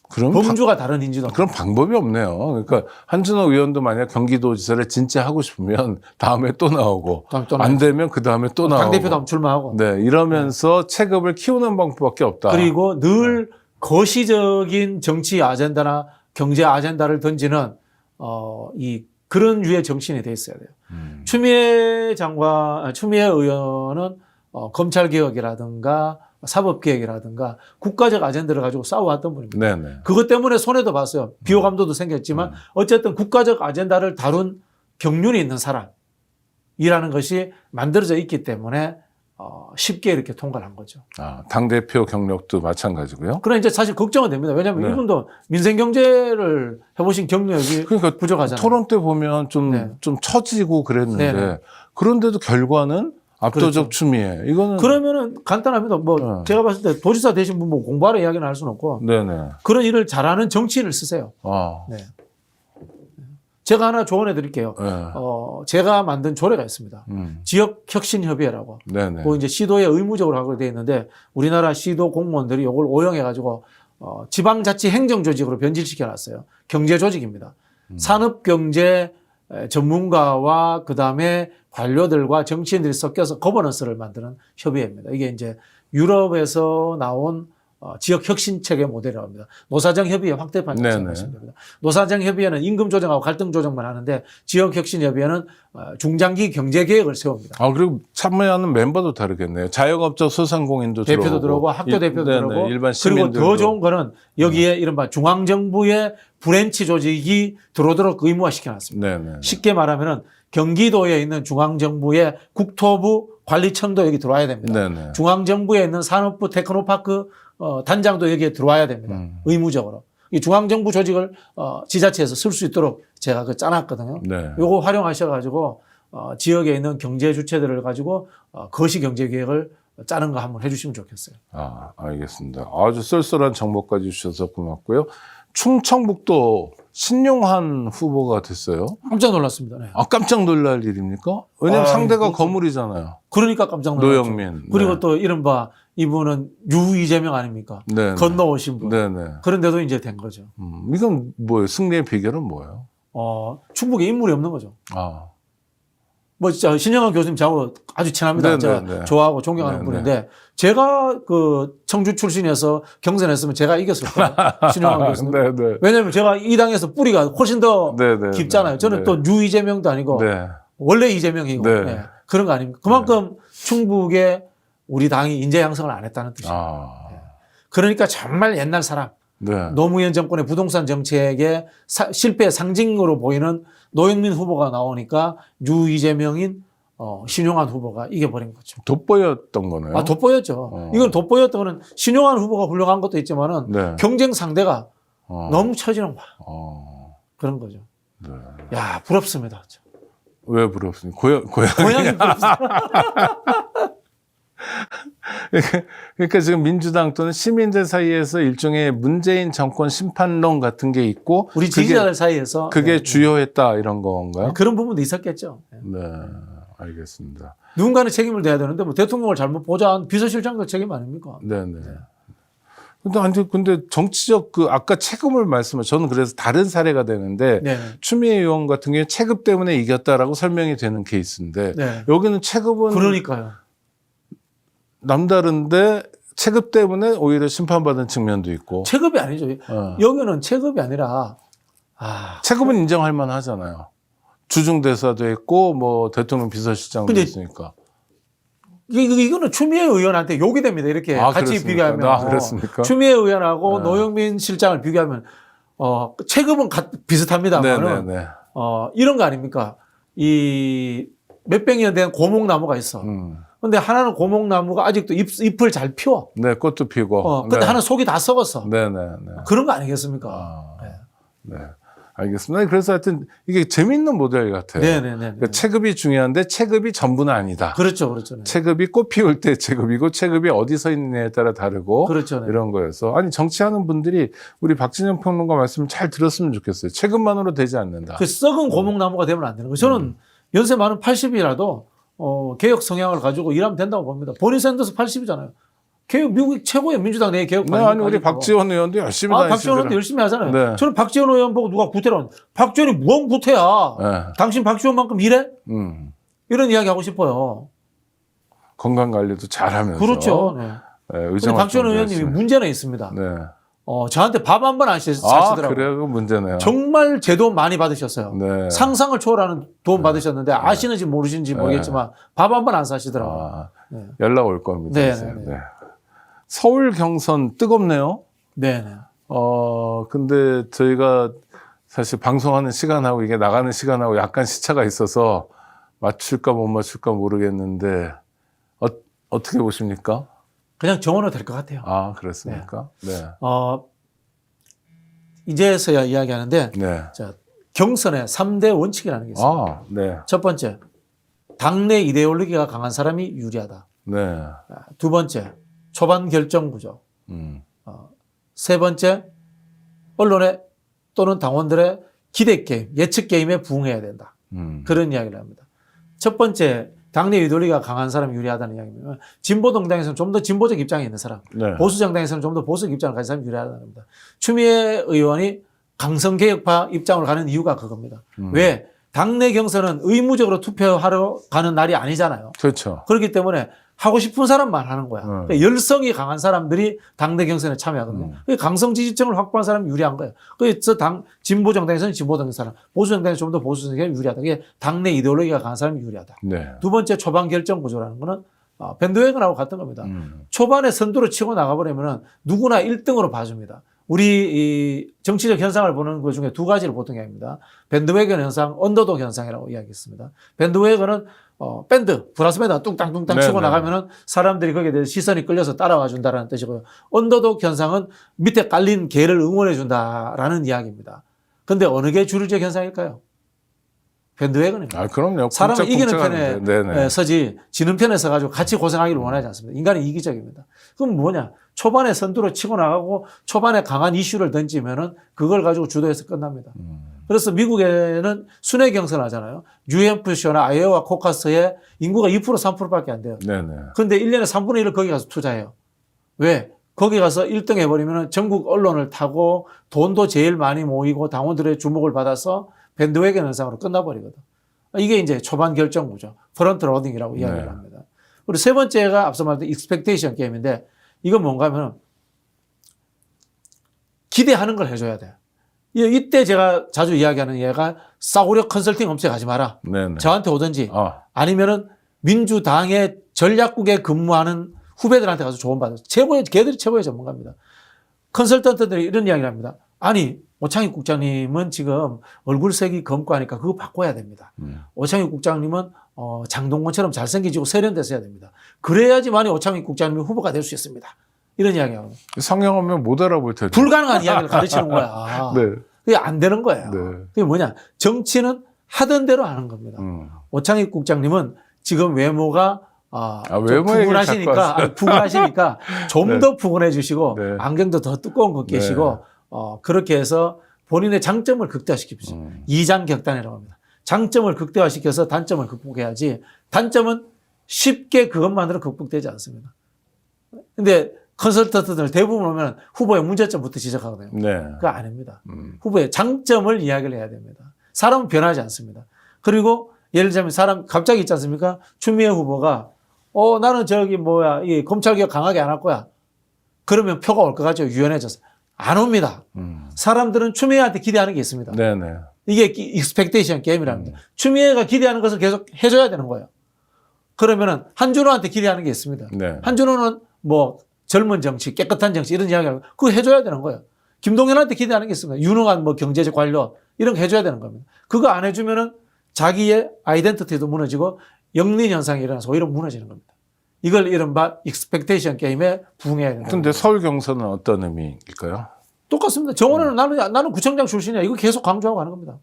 그럼 범주가 다른 인지도. 그런 방법이 없네요. 그러니까 한준호 의원도 만약 경기도지사를 진짜 하고 싶으면 다음에 또 나오고 안 되면 그 다음에 또 나오고 당대표도 한번 출마하고. 네, 이러면서 체급을 키우는 방법밖에 없다. 그리고 늘 거시적인 정치 아젠다나 경제 아젠다를 던지는 그런 유의 정치인이 돼 있어야 돼요. 추미애 의원은 검찰 개혁이라든가 사법개혁이라든가 국가적 아젠다를 가지고 싸워왔던 분입니다. 네네. 그것 때문에 손해도 봤어요. 비호감도도 생겼지만 어쨌든 국가적 아젠다를 다룬 경륜이 있는 사람이라는 것이 만들어져 있기 때문에 쉽게 이렇게 통과를 한 거죠. 당대표 경력도 마찬가지고요. 그러나 이제 사실 걱정은 됩니다. 왜냐하면 네. 이분도 민생경제를 해보신 경력이 그러니까 부족하잖아요. 토론 때 보면 좀 네. 처지고 그랬는데 네네. 그런데도 결과는 압도적 그렇죠. 추미애. 이거는 그러면은 간단합니다. 뭐 제가 봤을 때 도지사 되신 분 뭐 공부하러 이야기는 할 수는 없고 네네. 그런 일을 잘하는 정치인을 쓰세요. 네. 제가 하나 조언해 드릴게요. 네. 제가 만든 조례가 있습니다. 지역혁신협의회라고. 네네. 뭐 이제 시도에 의무적으로 하게 돼 있는데 우리나라 시도 공무원들이 이걸 오용해 가지고 지방자치 행정조직으로 변질시켜 놨어요. 경제조직입니다. 산업경제 전문가와 그다음에 관료들과 정치인들이 섞여서 거버넌스를 만드는 협의회입니다. 이게 이제 유럽에서 나온 지역 혁신 체계 모델이라고 합니다. 노사정 협의회 확대판 말씀드립니다. 노사정 협의회는 임금 조정하고 갈등 조정만 하는데 지역 혁신 협의회는 중장기 경제 계획을 세웁니다. 그리고 참여하는 멤버도 다르겠네요. 자영업자 소상공인도 대표도 들어오고 학교 대표도 들어오고 일반 그리고 시민들도. 더 좋은 거는 여기에 이른바 중앙정부의 브랜치 조직이 들어오도록 의무화시켜 놨습니다. 네네. 쉽게 말하면은 경기도에 있는 중앙정부의 국토부 관리청도 여기 들어와야 됩니다. 네네. 중앙정부에 있는 산업부 테크노파크 단장도 여기에 들어와야 됩니다. 의무적으로. 이 중앙정부 조직을 지자체에서 쓸 수 있도록 제가 그 짜놨거든요. 네. 요거 활용하셔가지고 지역에 있는 경제 주체들을 가지고 거시경제 계획을 짜는 거 한번 해주시면 좋겠어요. 아, 알겠습니다. 아주 쏠쏠한 정보까지 주셔서 고맙고요. 충청북도 신용환 후보가 됐어요. 깜짝 놀랐습니다. 네. 아, 깜짝 놀랄 일입니까? 왜냐면 상대가 거물이잖아요. 그러니까 깜짝 놀랐죠. 노영민. 그리고 네. 또 이른바 이분은 유이재명 아닙니까? 네. 건너오신 분. 네네. 그런데도 이제 된 거죠. 이건 뭐예요? 승리의 비결은 뭐예요? 충북에 인물이 없는 거죠. 아, 뭐 진짜 신영환 교수님 저하고 아주 친합니다. 네, 제가 네, 네. 좋아하고 존경하는 네, 분인데 제가 그 청주 출신에서 경선했으면 제가 이겼을 거예요. 신영환 교수님. 네네. 왜냐하면 제가 이 당에서 뿌리가 훨씬 더 네네. 깊잖아요. 저는 또 유이재명도 아니고 네. 원래 이재명이고 네. 네. 그런 거 아닙니까? 그만큼 충북에 우리 당이 인재 양성을 안 했다는 뜻이에요. 아, 그러니까 정말 옛날 사람. 네. 노무현 정권의 부동산 정책의 실패의 상징으로 보이는 노영민 후보가 나오니까 유이재명인 신용환 후보가 이겨버린 거죠. 돋보였던 거네요. 돋보였죠. 이건 돋보였던 거는 신용환 후보가 훌륭한 것도 있지만은 네. 경쟁 상대가 어. 너무 처지는 거야. 그런 거죠. 네. 야, 부럽습니다. 왜 부럽습니까? 고양이. 고향이 부럽습니다. 그러니까 지금 민주당 또는 시민들 사이에서 일종의 문재인 정권 심판론 같은 게 있고 우리 지지자들 사이에서 그게 네. 주요했다 이런 건가요? 그런 부분도 있었겠죠. 네, 알겠습니다. 누군가는 책임을 져야 되는데 뭐 대통령을 잘못 보좌한 비서실장도 책임 아닙니까? 네네. 근데 정치적 아까 체급을 저는 그래서 다른 사례가 되는데 네. 추미애 의원 같은 경우에 체급 때문에 이겼다라고 설명이 되는 케이스인데 네. 여기는 체급은 그러니까요. 남다른데 체급 때문에 오히려 심판받은 측면도 있고 체급이 아니죠. 여기는 체급이 아니라 체급은 인정할 만하잖아요. 주중대사도 했고 뭐 대통령 비서실장도 근데 했으니까. 이거는 추미애 의원한테 욕이 됩니다. 이렇게 같이 그렇습니까? 비교하면. 그렇습니까? 추미애 의원하고 네. 노영민 실장을 비교하면 체급은 비슷합니다만 네네네. 이런 거 아닙니까? 이 몇백 년 된 고목나무가 있어. 근데 하나는 고목나무가 아직도 잎을 잘 피워. 네, 꽃도 피고. 근데 하나는 속이 다 썩었어. 네네네. 그런 거 아니겠습니까? 네. 알겠습니다. 그래서 하여튼 이게 재밌는 모델 같아요. 네네네. 그러니까 체급이 중요한데 체급이 전부는 아니다. 그렇죠. 네. 체급이 꽃 피울 때 체급이고 체급이 어디 서 있느냐에 따라 다르고 그렇죠. 네. 이런 거여서 아니 정치하는 분들이 우리 박진영 평론가 말씀 잘 들었으면 좋겠어요. 체급만으로 되지 않는다. 그 썩은 고목나무가 되면 안 되는 거예요. 저는 연세 많은 80이라도 개혁 성향을 가지고 일하면 된다고 봅니다. 버니 샌더스 80이잖아요. 개혁 미국 최고의 민주당 내 개혁 네, 아니 우리 박지원 의원도 열심히 다니시더라고요. 박지원 의원도 열심히 하잖아요. 네. 저는 박지원 의원 보고 누가 구태라고 박지원이 무언 구태야. 네. 당신 박지원만큼 일해? 이런 이야기 하고 싶어요. 건강 관리도 잘하면서. 그렇죠. 네. 네, 박지원 의원님이 문제는 있습니다. 네. 저한테 밥 한 번 안 사시더라고요. 그래요? 그 문제네요. 정말 제 도움 많이 받으셨어요. 네. 상상을 초월하는 도움 받으셨는데 아시는지 모르시는지 모르겠지만 밥 한 번 안 사시더라고요. 네. 연락 올 겁니다. 네, 이제. 네, 네. 서울 경선 뜨겁네요. 네네. 근데 저희가 사실 방송하는 시간하고 이게 나가는 시간하고 약간 시차가 있어서 맞출까 못 맞출까 모르겠는데 어떻게 보십니까? 그냥 정원으로 될 것 같아요. 그렇습니까? 네. 이제서야 이야기하는데 네. 자, 경선의 3대 원칙이라는 게 있습니다. 네. 첫 번째, 당내 이데올로기가 강한 사람이 유리하다. 네. 두 번째, 초반 결정 구조. 세 번째, 언론의 또는 당원들의 기대 게임, 예측 게임에 부응해야 된다. 그런 이야기를 합니다. 첫 번째, 당내 이데올로기가 강한 사람이 유리하다는 이야기입니다. 진보 정당에서는 좀 더 진보적 입장에 있는 사람, 네. 보수 정당에서는 좀 더 보수적 입장을 가진 사람이 유리하다는 겁니다. 추미애 의원이 강성개혁파 입장으로 가는 이유가 그겁니다. 왜? 당내 경선은 의무적으로 투표하러 가는 날이 아니잖아요. 그렇죠. 그렇기 때문에 하고 싶은 사람만 하는 거야. 그러니까 열성이 강한 사람들이 당내 경선에 참여하거든요. 강성 지지층을 확보한 사람이 유리한 거예요. 그래서 진보 정당에서는 진보 정당 사람, 보수 정당에서는 좀 더 보수 정당이 유리하다. 이게 당내 이데올로기가 강한 사람이 유리하다. 네. 두 번째 초반 결정 구조라는 거는 밴드웨건하고 같은 겁니다. 초반에 선두로 치고 나가버리면 누구나 1등으로 봐줍니다. 우리 이 정치적 현상을 보는 것 중에 두 가지를 보통 이야기합니다. 밴드웨건 현상, 언더독 현상이라고 이야기했습니다. 밴드웨건은 밴드, 브라스 밴드가 뚱땅뚱땅 치고 네네. 나가면은 사람들이 거기에 대해서 시선이 끌려서 따라와 준다라는 뜻이고요. 언더독 현상은 밑에 깔린 개를 응원해 준다라는 이야기입니다. 근데 어느 게 주류적 현상일까요? 밴드웨건입니다. 아, 그럼요. 사람은 이기는 편에 네네. 서지 지는 편에 서가지고 같이 고생하기를 원하지 않습니다. 인간은 이기적입니다. 그럼 뭐냐? 초반에 선두로 치고 나가고 초반에 강한 이슈를 던지면은 그걸 가지고 주도해서 끝납니다. 그래서 미국에는 순회 경선 하잖아요. 뉴햄프셔나 아이오와 코카스에 인구가 2% 3%밖에 안 돼요. 네네. 근데 1년에 3분의 1을 거기 가서 투자해요. 왜? 거기 가서 1등 해버리면 전국 언론을 타고 돈도 제일 많이 모이고 당원들의 주목을 받아서 밴드웨건 현상으로 끝나버리거든. 이게 이제 초반 결정구죠. 프런트 로딩이라고 이야기를 합니다. 그리고 세 번째가 앞서 말했던 익스펙테이션 게임인데 이건 뭔가 하면 기대하는 걸 해줘야 돼. 이때 제가 자주 이야기하는 얘가 싸구려 컨설팅 업체 가지 마라. 네네. 저한테 오든지 아니면은 민주당의 전략국에 근무하는 후배들한테 가서 조언받아요. 걔들이 최고의 전문가입니다. 컨설턴트들이 이런 이야기를 합니다. 아니, 오창익 국장님은 지금 얼굴색이 검고 하니까 그거 바꿔야 됩니다. 오창익 국장님은 장동건처럼 잘생기지고 세련돼서 해야 됩니다. 그래야지만이 오창익 국장님이 후보가 될 수 있습니다. 이런 이야기하고. 성형하면 못 알아볼 텐데. 불가능한 이야기를 가르치는 거야. 네. 그게 안 되는 거예요. 네. 그게 뭐냐. 정치는 하던 대로 하는 겁니다. 오창익 국장님은 지금 외모가 푸근하시니까 좀 네. 더 푸근해 주시고 네. 안경도 더 두꺼운 거 끼시고 그렇게 해서 본인의 장점을 극대화시키십시오. 이장격단이라고 합니다. 장점을 극대화시켜서 단점을 극복해야지 단점은 쉽게 그것만으로 극복되지 않습니다. 근데 컨설턴트들 대부분 오면 후보의 문제점부터 지적하거든요. 네. 그거 아닙니다. 후보의 장점을 이야기를 해야 됩니다. 사람은 변하지 않습니다. 그리고 예를 들자면 사람 갑자기 있지 않습니까? 추미애 후보가 나는 이 검찰개혁 강하게 안 할 거야. 그러면 표가 올 것 같죠. 유연해져서. 안 옵니다. 사람들은 추미애한테 기대하는 게 있습니다. 네네. 이게 익스펙테이션 게임이랍니다. 추미애가 기대하는 것을 계속 해줘야 되는 거예요. 그러면은 한준호한테 기대하는 게 있습니다. 네. 한준호는 뭐 젊은 정치, 깨끗한 정치 이런 이야기를 그거 해줘야 되는 거예요. 김동연한테 기대하는 게 있습니다. 유능한 뭐 경제적 관료 이런 거 해줘야 되는 겁니다. 그거 안 해주면은 자기의 아이덴티티도 무너지고 영린 현상이 일어나서 오히려 무너지는 겁니다. 이걸 이른바 익스펙테이션 게임에 부응해야 되는 겁니다. 근데 서울 경선은 어떤 의미일까요? 똑같습니다. 정원은 나는 구청장 출신이야. 이거 계속 강조하고 가는 겁니다.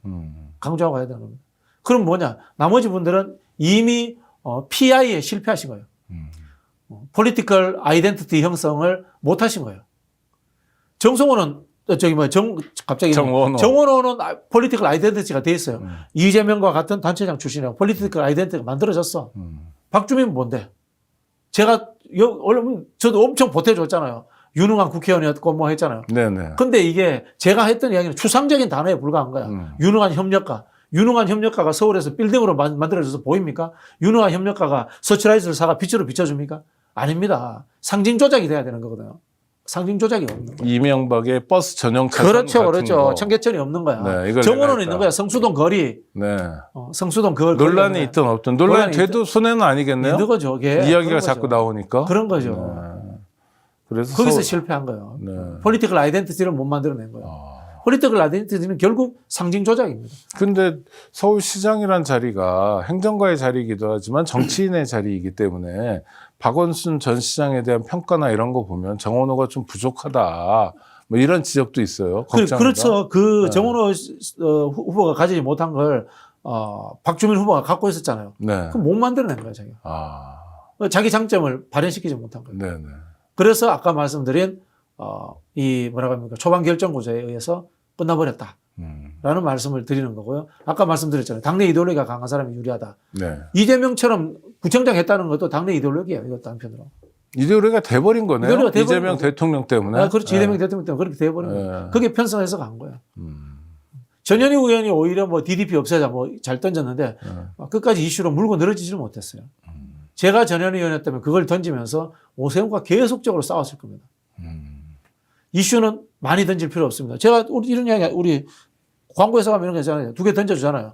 강조하고 가야 되는 겁니다. 그럼 뭐냐? 나머지 분들은 이미 PI에 실패하신 거예요. 폴리티컬 아이덴티티 형성을 못 하신 거예요. 정성호는 정원호는 폴리티컬 아이덴티티가 돼 있어요. 이재명과 같은 단체장 출신이라고 폴리티컬 아이덴티티가 만들어졌어. 박주민은 뭔데? 저도 엄청 보태줬잖아요. 유능한 국회의원이었고 뭐 했잖아요. 네네. 근데 이게 제가 했던 이야기는 추상적인 단어에 불과한 거야. 유능한 협력가. 유능한 협력가가 서울에서 빌딩으로 만들어져서 보입니까? 유능한 협력가가 서치라이즈를 사가 빛으로 비춰줍니까? 아닙니다. 상징 조작이 돼야 되는 거거든요. 상징 조작이 없는 거예요. 이명박의 버스 전용 차선 그렇죠. 같은 그렇죠. 거. 청계천이 없는 거야. 네, 이걸 정원은 내가 있는 거야. 성수동 거리. 네. 성수동 그 논란이 있든 없든 논란이 돼도 손해는 아니겠네요. 있는 거죠. 이야기가 자꾸 나오니까. 그런 거죠. 네. 그래서 거기서 실패한 거예요. 네. 폴리티컬 아이덴티티를 못 만들어낸 거예요. 폴리티컬 아이덴티티는 결국 상징 조작입니다. 근데 서울시장이란 자리가 행정가의 자리이기도 하지만 정치인의 자리이기 때문에 박원순 전 시장에 대한 평가나 이런 거 보면 정원호가 좀 부족하다. 뭐 이런 지적도 있어요. 걱정이다. 그렇죠. 정원호 후보가 가지지 못한 걸 박주민 후보가 갖고 있었잖아요. 네. 그럼 못 만들어낸 거예요, 자기가. 자기 장점을 발현시키지 못한 거예요. 네네. 그래서 아까 말씀드린 초반 결정 구조에 의해서 끝나버렸다. 라는 말씀을 드리는 거고요. 아까 말씀드렸잖아요. 당내 이데올로기가 강한 사람이 유리하다. 네. 이재명처럼 구청장 했다는 것도 당내 이데올로기예요. 이것도 한편으로. 이재명이 돼버린 거네요. 이데올로기가 돼버린 이재명 거죠. 대통령 때문에. 그렇지. 이재명 대통령 때문에 그렇게 돼버린 거예요. 네. 그게 편성해서 간 거예요. 전현희 의원이 오히려 DDP 없애자 잘 던졌는데 끝까지 이슈로 물고 늘어지지를 못했어요. 제가 전현희 의원이었다면 그걸 던지면서 오세훈과 계속적으로 싸웠을 겁니다. 이슈는 많이 던질 필요 없습니다. 제가 이런 이야기 우리 광고에서 가면 이런 거 있잖아요. 2개 던져주잖아요.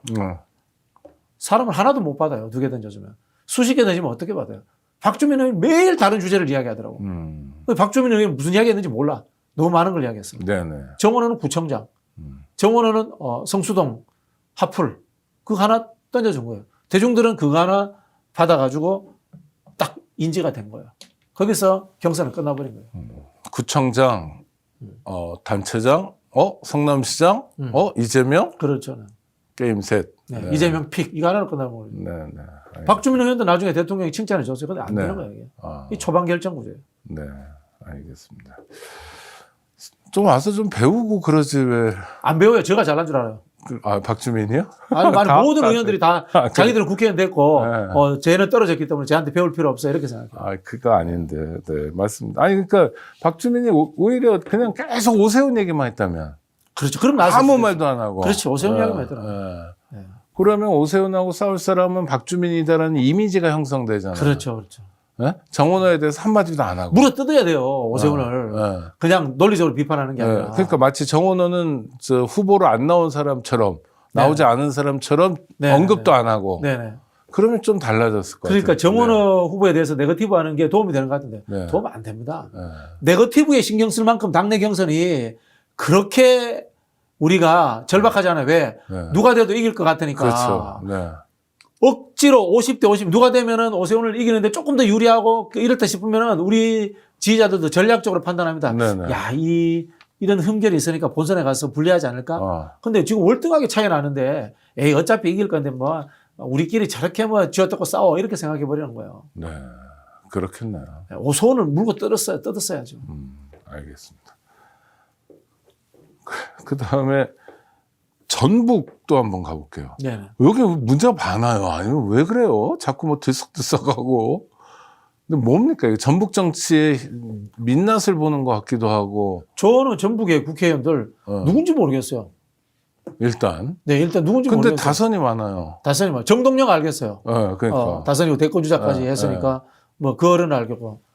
사람을 하나도 못 받아요. 2개 던져주면. 수십 개 던지면 어떻게 받아요? 박주민 의원이 매일 다른 주제를 이야기하더라고. 박주민 의원이 무슨 이야기 했는지 몰라. 너무 많은 걸 이야기했습니다. 네네. 정원호는 구청장, 정원호는 성수동 하풀 그거 하나 던져준 거예요. 대중들은 그거 하나 받아가지고 딱 인지가 된 거예요. 거기서 경선은 끝나버린 거예요. 구청장, 단체장, 성남시장, 이재명, 그렇죠. 게임 셋. 네. 네. 이재명 픽 이거 하나로 끝나버린 거예요. 네네. 박주민 의원도 나중에 대통령이 칭찬해 줬어요. 근데 안 네. 되는 거예요. 이게. 아, 이 초반 결정 구조예요. 네, 알겠습니다. 좀 와서 좀 배우고 그러지 왜? 안 배워요. 제가 잘난 줄 알아요. 박주민이요? 아니, 다 모든 의원들이 다 그래. 자기들은 국회의원 됐고, 네. 쟤는 떨어졌기 때문에 쟤한테 배울 필요 없어. 이렇게 생각해요. 그거 아닌데, 네, 맞습니다. 아니, 그러니까 박주민이 오히려 그냥 계속 오세훈 얘기만 했다면. 그렇죠. 그럼 나서 아무 말도 안 하고. 그렇지. 오세훈 네, 이야기만 했더라고요. 네. 네. 그러면 오세훈하고 싸울 사람은 박주민이다라는 이미지가 형성되잖아요. 그렇죠. 그렇죠. 네? 정원호에 대해서 한마디도 안 하고. 물어 뜯어야 돼요. 오세훈을. 네. 그냥 논리적으로 비판하는 게 네. 아니라. 그러니까 마치 정원호는 후보로 안 나온 사람처럼 나오지 않은 사람처럼 네, 언급도 네. 안 하고. 네네. 그러면 좀 달라졌을 것 그러니까 같아요. 정원호 후보에 대해서 네거티브 하는 게 도움이 되는 것 같은데 네. 도움 안 됩니다. 네. 네거티브에 신경 쓸 만큼 당내 경선이 그렇게 우리가 절박하잖아요. 왜? 네. 누가 돼도 이길 것 같으니까. 그렇죠. 네. 억지로 50대 50 누가 되면은 오세훈을 이기는데 조금 더 유리하고 이렇다 싶으면은 우리 지지자들도 전략적으로 판단합니다. 네네. 야, 이런 흠결이 있으니까 본선에 가서 불리하지 않을까? 근데 지금 월등하게 차이 나는데 에이 어차피 이길 건데 뭐 우리끼리 저렇게 뭐 쥐어뜯고 싸워 이렇게 생각해 버리는 거예요. 네. 그렇겠네요. 오세훈을 물고 뜯었어야죠. 알겠습니다. 그 다음에 전북도 한번 가볼게요. 네. 여기 문제가 많아요. 아니면 왜 그래요? 자꾸 뭐 들썩들썩하고. 근데 뭡니까? 이거 전북 정치의 민낯을 보는 것 같기도 하고. 저는 전북의 국회의원들 누군지 모르겠어요. 일단. 네, 일단 누군지 근데 모르겠어요. 다선이 많아요. 다선이 뭐 정동영 알겠어요. 그러니까. 다선이고 대권 주자까지 했으니까 뭐 그 어른을 알겠고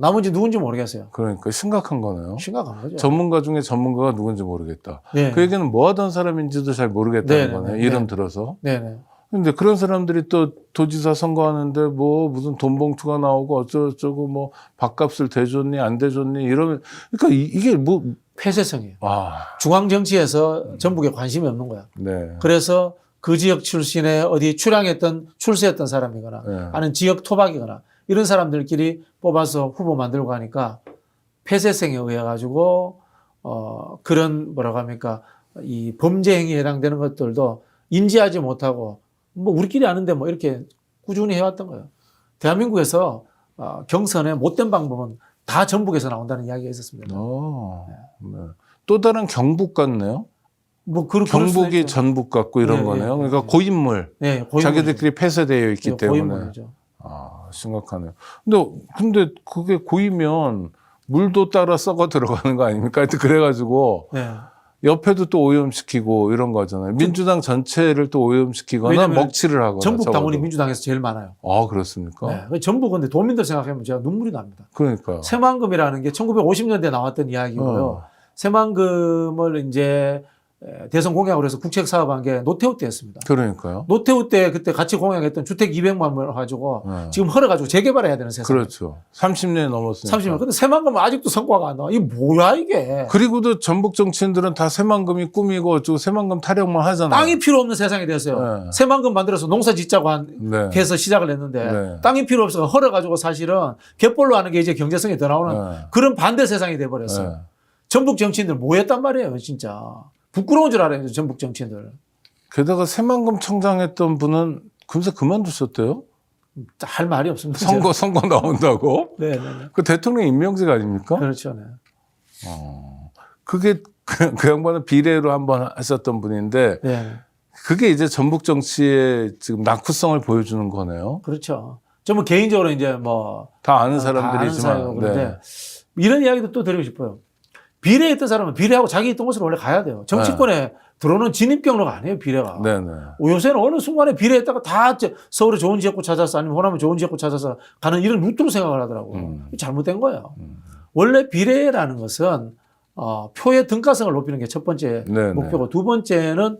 나머지 누군지 모르겠어요. 그러니까 심각한 거네요. 심각한 거죠. 전문가 중에 전문가가 누군지 모르겠다. 네. 그 얘기는 뭐 하던 사람인지도 잘 모르겠다는 네, 거네요. 네, 이름 네. 들어서. 네네. 근데 그런 사람들이 또 도지사 선거하는데 뭐 무슨 돈 봉투가 나오고 어쩌고저쩌고 뭐 밥값을 대줬니 안 대줬니 이러면 그러니까 이게 뭐 폐쇄성이에요. 중앙 중앙 정치에서 전북에 관심이 없는 거야. 네. 그래서 그 지역 출신의 어디 출세했던 사람이거나 네. 아니면 지역 토박이거나 이런 사람들끼리 뽑아서 후보 만들고 하니까 폐쇄성에 의해 가지고 그런 뭐라고 합니까 이 범죄 행위에 해당되는 것들도 인지하지 못하고 뭐 우리끼리 아는데 뭐 이렇게 꾸준히 해왔던 거예요. 대한민국에서 경선의 못된 방법은 다 전북에서 나온다는 이야기가 있었습니다. 네. 또 다른 경북 같네요. 뭐 경북이 전북 같고 이런 네, 거네요. 네, 그러니까 네. 고인물. 네, 고인물이죠. 자기들끼리 폐쇄되어 있기 네, 때문에. 고인물이죠. 심각하네요. 근데 그게 고이면 물도 따라 썩어 들어가는 거 아닙니까? 하여튼 그래가지고 네. 옆에도 또 오염시키고 이런 거잖아요. 민주당 전체를 또 오염시키거나 왜냐면 먹칠을 하거나. 전북 당원이 적어도. 민주당에서 제일 많아요. 그렇습니까? 네. 전북 근데 도민들 생각하면 제가 눈물이 납니다. 그러니까요. 새만금이라는 게 1950년대에 나왔던 이야기고요. 새만금을 이제 대선 공약으로 해서 국책 사업한 게 노태우 때였습니다. 그러니까요. 노태우 때 그때 같이 공약했던 주택 200만 가지고 지금 헐어가지고 재개발해야 되는 세상. 그렇죠. 30년이 넘었으니까. 30년. 근데 새만금은 아직도 성과가 안 나와. 이게 뭐야 이게. 그리고도 전북 정치인들은 다 새만금이 꿈이고 어쩌고 새만금 타령만 하잖아요. 땅이 필요 없는 세상이 됐어요. 네. 새만금 만들어서 농사 짓자고 해서 시작을 했는데 네. 땅이 필요 없어서 헐어가지고 사실은 갯벌로 하는 게 이제 경제성이 더 나오는 그런 반대 세상이 돼버렸어요. 네. 전북 정치인들 뭐 했단 말이에요 진짜. 부끄러운 줄 알아요 전북 정치인들. 게다가 새만금 청장 했던 분은 금세 그만두셨대요. 할 말이 없습니다. 선거 나온다고? 네. 그 대통령 임명직 아닙니까? 그렇죠. 네. 그게 그 양반은 비례로 한번 했었던 분인데 네. 그게 이제 전북 정치의 지금 낙후성을 보여주는 거네요. 그렇죠. 저는 개인적으로 이제 뭐 다 아는 다 아는 사람들이지만. 사이고 그런데 이런 이야기도 또 드리고 싶어요. 비례했던 사람은 비례하고 자기 있던 곳으로 원래 가야 돼요. 정치권에 들어오는 진입 경로가 아니에요, 비례가. 네네. 요새는 어느 순간에 비례했다가 다 서울에 좋은 지역구 찾아서 아니면 호남에 좋은 지역구 찾아서 가는 이런 루트로 생각을 하더라고요. 잘못된 거예요. 원래 비례라는 것은 표의 등가성을 높이는 게 첫 번째 네네. 목표고 두 번째는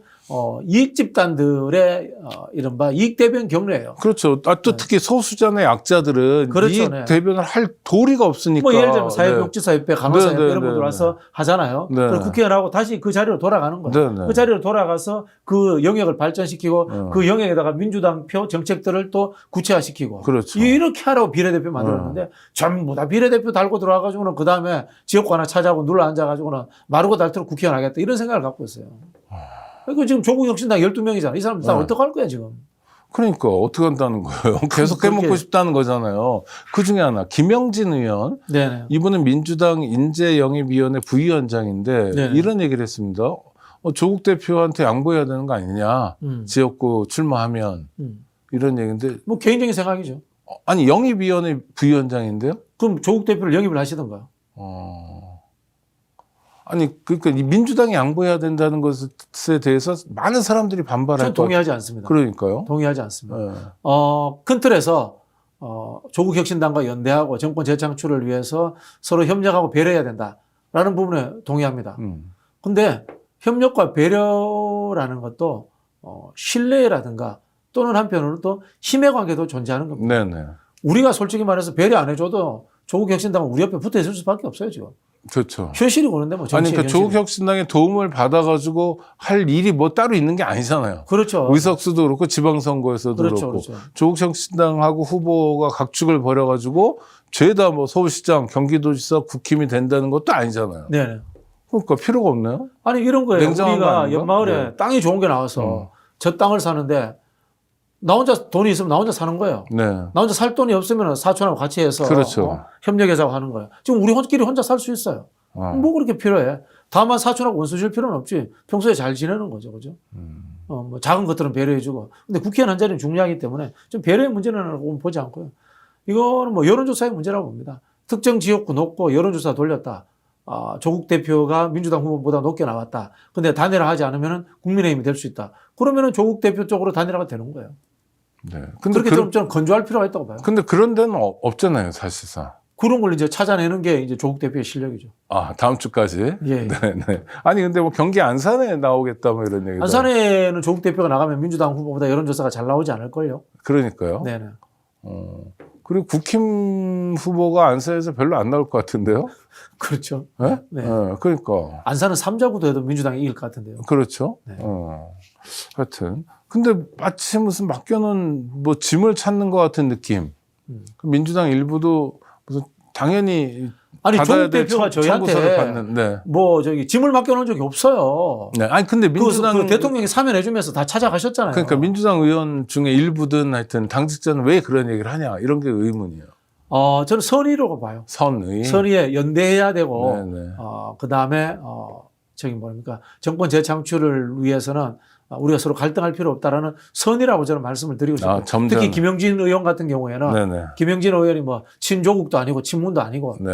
이익 집단들의 이른바 이익 대변 경로예요. 그렇죠. 또 특히 소수자나 약자들은 그렇죠, 이익 네. 대변을 할 도리가 없으니까. 뭐 예를 들면 사회복지사협회, 간호사협회 네, 이런 네, 분들 네, 와서 하잖아요. 네. 그럼 국회의원하고 다시 그 자리로 돌아가는 거예요. 네, 네. 그 자리로 돌아가서 그 영역을 발전시키고 그 영역에다가 민주당 표 정책들을 또 구체화시키고 그렇죠. 이렇게 하라고 비례대표 만들었는데 전부 다 비례대표 달고 들어와가지고는 그 다음에 지역구 하나 찾아오고 눌러 앉아가지고는 마르고 닳도록 국회의원 하겠다 이런 생각을 갖고 있어요. 그러니까 지금 조국혁신당 12명이잖아. 이 사람들 다 어떡할 거야 지금. 그러니까 어떻게 한다는 거예요? 계속 그렇게- 해먹고 싶다는 거잖아요. 그 중에 하나 김영진 의원, 네네. 이분은 민주당 인재영입위원회 부위원장인데 네네. 이런 얘기를 했습니다. 조국 대표한테 양보해야 되는 거 아니냐? 지역구 출마하면 이런 얘기인데 뭐 개인적인 생각이죠. 아니 영입위원회 부위원장인데요? 그럼 조국 대표를 영입을 하시던가. 아니 그러니까 이 민주당이 양보해야 된다는 것에 대해서 많은 사람들이 반발할 저는 것 같아요. 동의하지 않습니다. 그러니까요. 동의하지 않습니다. 네. 큰 틀에서 조국 혁신당과 연대하고 정권 재창출을 위해서 서로 협력하고 배려해야 된다라는 부분에 동의합니다. 근데 협력과 배려라는 것도 신뢰라든가 또는 한편으로는 또 힘의 관계도 존재하는 겁니다. 네네. 우리가 솔직히 말해서 배려 안 해줘도 조국 혁신당은 우리 옆에 붙어 있을 수밖에 없어요 지금. 그렇죠. 현실이 그런데 뭐 아니 정치의 그러니까 현실이. 조국 혁신당의 도움을 받아가지고 할 일이 뭐 따로 있는 게 아니잖아요. 그렇죠. 의석수도 그렇고 지방선거에서도 그렇죠, 그렇고 그렇죠. 조국 혁신당하고 후보가 각축을 벌여가지고 죄다 뭐 서울시장, 경기도지사, 국힘이 된다는 것도 아니잖아요. 네네. 그러니까 필요가 없나요? 아니 이런 거예요. 냉정한 거 우리가 아닌가? 연마을에 네. 땅이 좋은 게 나와서 저 땅을 사는데 나 혼자 돈이 있으면 나 혼자 사는 거예요. 네. 나 혼자 살 돈이 없으면 사촌하고 같이 해서 그렇죠. 협력해서 하는 거예요. 지금 우리 혼자끼리 혼자 살 수 있어요. 뭐 그렇게 필요해. 다만 사촌하고 원수 질 필요는 없지. 평소에 잘 지내는 거죠. 그죠? 뭐 작은 것들은 배려해주고. 근데 국회의원 한 자리는 중요하기 때문에 좀 배려의 문제는 보지 않고요. 이거는 뭐 여론조사의 문제라고 봅니다. 특정 지역구 놓고 여론조사 돌렸다. 조국 대표가 민주당 후보보다 높게 나왔다. 근데 단일화하지 않으면 국민의힘이 될 수 있다. 그러면은 조국 대표 쪽으로 단일화가 되는 거예요. 네. 근데 그렇게 좀 저는 건조할 필요가 있다고 봐요. 근데 그런 데는 없잖아요, 사실상. 그런 걸 이제 찾아내는 게 이제 조국 대표의 실력이죠. 다음 주까지. 예. 네. 아니 근데 뭐 경기 안산에 나오겠다 뭐 이런 얘기도. 안산에는 조국 대표가 나가면 민주당 후보보다 여론조사가 잘 나오지 않을걸요. 그러니까요. 네네. 그리고 국힘 후보가 안산에서 별로 안 나올 것 같은데요. 그렇죠. 네? 네. 그러니까. 안산은 3자구도 해도 민주당이 이길 것 같은데요. 그렇죠. 네. 하여튼. 근데 마치 무슨 맡겨놓은 뭐 짐을 찾는 것 같은 느낌. 민주당 일부도 무슨 당연히 아니 받아야 조국 될 대표가 청구서를 저희한테 받는. 네. 뭐 저기 짐을 맡겨놓은 적이 없어요. 네. 아니 근데 민주당 그 대통령이 사면해주면서 다 찾아가셨잖아요. 그러니까 민주당 의원 중에 일부든 하여튼 당직자는 왜 그런 얘기를 하냐 이런 게 의문이에요. 저는 선의라고 봐요. 선의. 선의에 연대해야 되고, 네네. 그 다음에 저기 뭡니까 정권 재창출을 위해서는 우리가 서로 갈등할 필요 없다라는 선의라고 저는 말씀을 드리고 싶어요. 점잖은. 특히 김영진 의원 같은 경우에는 네네. 김영진 의원이 뭐 친조국도 아니고 친문도 아니고 네.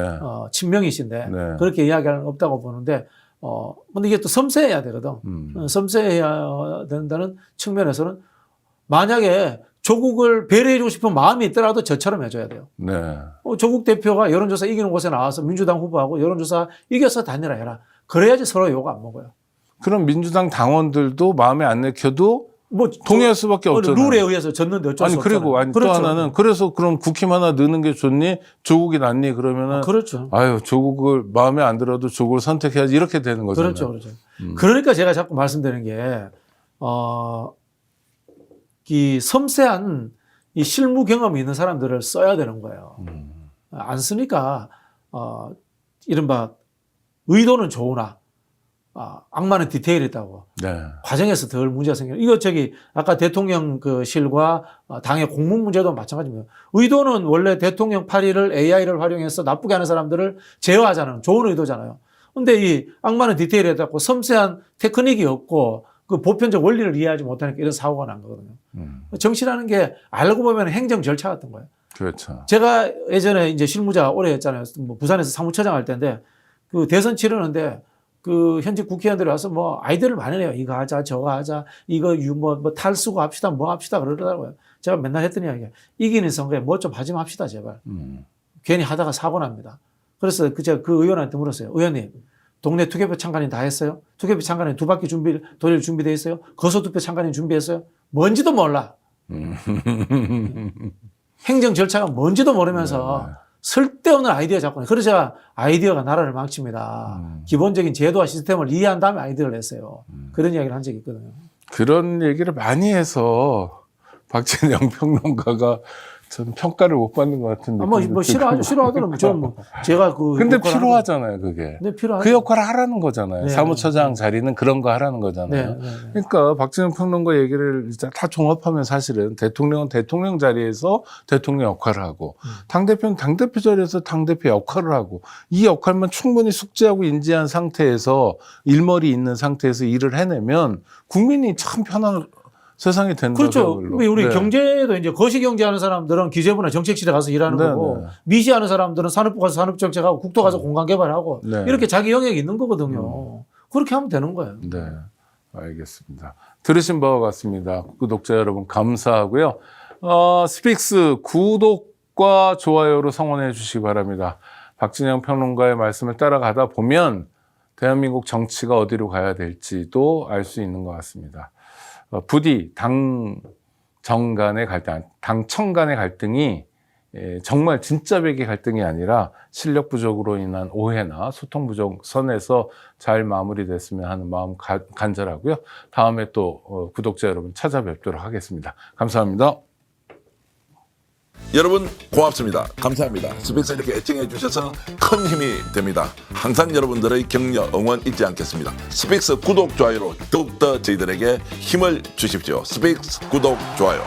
친명이신데 네. 그렇게 이야기하는 없다고 보는데 근데 이게 또 섬세해야 되거든. 섬세해야 된다는 측면에서는 만약에 조국을 배려해주고 싶은 마음이 있더라도 저처럼 해줘야 돼요. 네. 조국 대표가 여론조사 이기는 곳에 나와서 민주당 후보하고 여론조사 이겨서 단일화해라. 그래야지 서로 욕 안 먹어요. 그럼 민주당 당원들도 마음에 안 내켜도 뭐 동의할 수밖에 없잖아요. 룰에 의해서 졌는데 어쩔 수 없잖아요. 그리고 또 그렇죠. 하나는 그래서 그럼 국힘 하나 넣는 게 좋니? 조국이 낫니? 그러면은 그렇죠. 아유 조국을 마음에 안 들어도 조국을 선택해야지 이렇게 되는 거잖아요. 그렇죠, 그렇죠. 그러니까 제가 자꾸 말씀드리는 게 이 섬세한 이 실무 경험이 있는 사람들을 써야 되는 거예요. 안 쓰니까 이른바 의도는 좋으나 악마는 디테일이 있다고. 네. 과정에서 덜 문제가 생겨요. 이거 아까 대통령실과 당의 공문 문제도 마찬가지입니다. 의도는 원래 대통령 파리를 AI를 활용해서 나쁘게 하는 사람들을 제어하자는 좋은 의도잖아요. 근데 이 악마는 디테일에 있다고 섬세한 테크닉이 없고 그 보편적 원리를 이해하지 못하니까 이런 사고가 난 거거든요. 정치라는 게 알고 보면 행정 절차 같은 거예요. 그렇죠. 제가 예전에 이제 실무자 오래 했잖아요. 뭐 부산에서 사무처장 할 때인데 그 대선 치르는데 그 현직 국회의원들이 와서 뭐 아이디어를 많이 내요. 이거 하자, 저거 하자, 이거 뭐 탈수고 합시다, 뭐 합시다 그러더라고요. 제가 맨날 했더니 이기는 선거에 뭐 좀 하지 맙시다, 제발. 괜히 하다가 사고 납니다. 그래서 제가 그 의원한테 물었어요. 의원님, 동네 투개표 참관인 다 했어요? 투개표 참관인 2바퀴 돌릴 준비돼 있어요? 거소투표 참관인 준비했어요? 뭔지도 몰라. 행정 절차가 뭔지도 모르면서 쓸데없는 아이디어 자꾸. 그래서 제가 아이디어가 나라를 망칩니다. 기본적인 제도와 시스템을 이해한 다음에 아이디어를 냈어요. 그런 이야기를 한 적이 있거든요. 그런 얘기를 많이 해서 박진영 평론가가 전 평가를 못 받는 것 같은데. 뭐 싫어하더라면 저는 뭐 제가 그 근데 역할을 필요하잖아요, 그게. 네, 필요하죠. 그 역할을 하라는 거잖아요. 네, 사무처장 자리는 그런 거 하라는 거잖아요. 네. 그러니까 박진영 평론가 얘기를 진짜 다 종합하면 사실은 대통령은 대통령 자리에서 대통령 역할을 하고 당대표는 당대표 자리에서 당대표 역할을 하고 이 역할만 충분히 숙지하고 인지한 상태에서 일머리 있는 상태에서 일을 해내면 국민이 참 편한 세상이 된다. 그렇죠. 우리 네. 경제도 이제 거시경제 하는 사람들은 기재부나 정책실에 가서 일하는 네, 거고 네. 미시하는 사람들은 산업부 가서 산업정책하고 국토 가서 공간개발하고 네. 이렇게 자기 영역이 있는 거거든요. 그렇게 하면 되는 거예요. 네, 알겠습니다. 들으신 바와 같습니다. 구독자 여러분 감사하고요. 스픽스 구독과 좋아요로 성원해 주시기 바랍니다. 박진영 평론가의 말씀을 따라가다 보면 대한민국 정치가 어디로 가야 될지도 알 수 있는 것 같습니다. 부디 당정 간의 갈등, 당청 간의 갈등이 정말 진짜 백의 갈등이 아니라 실력 부족으로 인한 오해나 소통 부족 선에서 잘 마무리됐으면 하는 마음 간절하고요. 다음에 또 구독자 여러분 찾아뵙도록 하겠습니다. 감사합니다. 여러분 고맙습니다. 감사합니다. 스픽스 이렇게 애청해 주셔서 큰 힘이 됩니다. 항상 여러분들의 격려, 응원 잊지 않겠습니다. 스픽스 구독, 좋아요로 더욱더 저희들에게 힘을 주십시오. 스픽스 구독, 좋아요.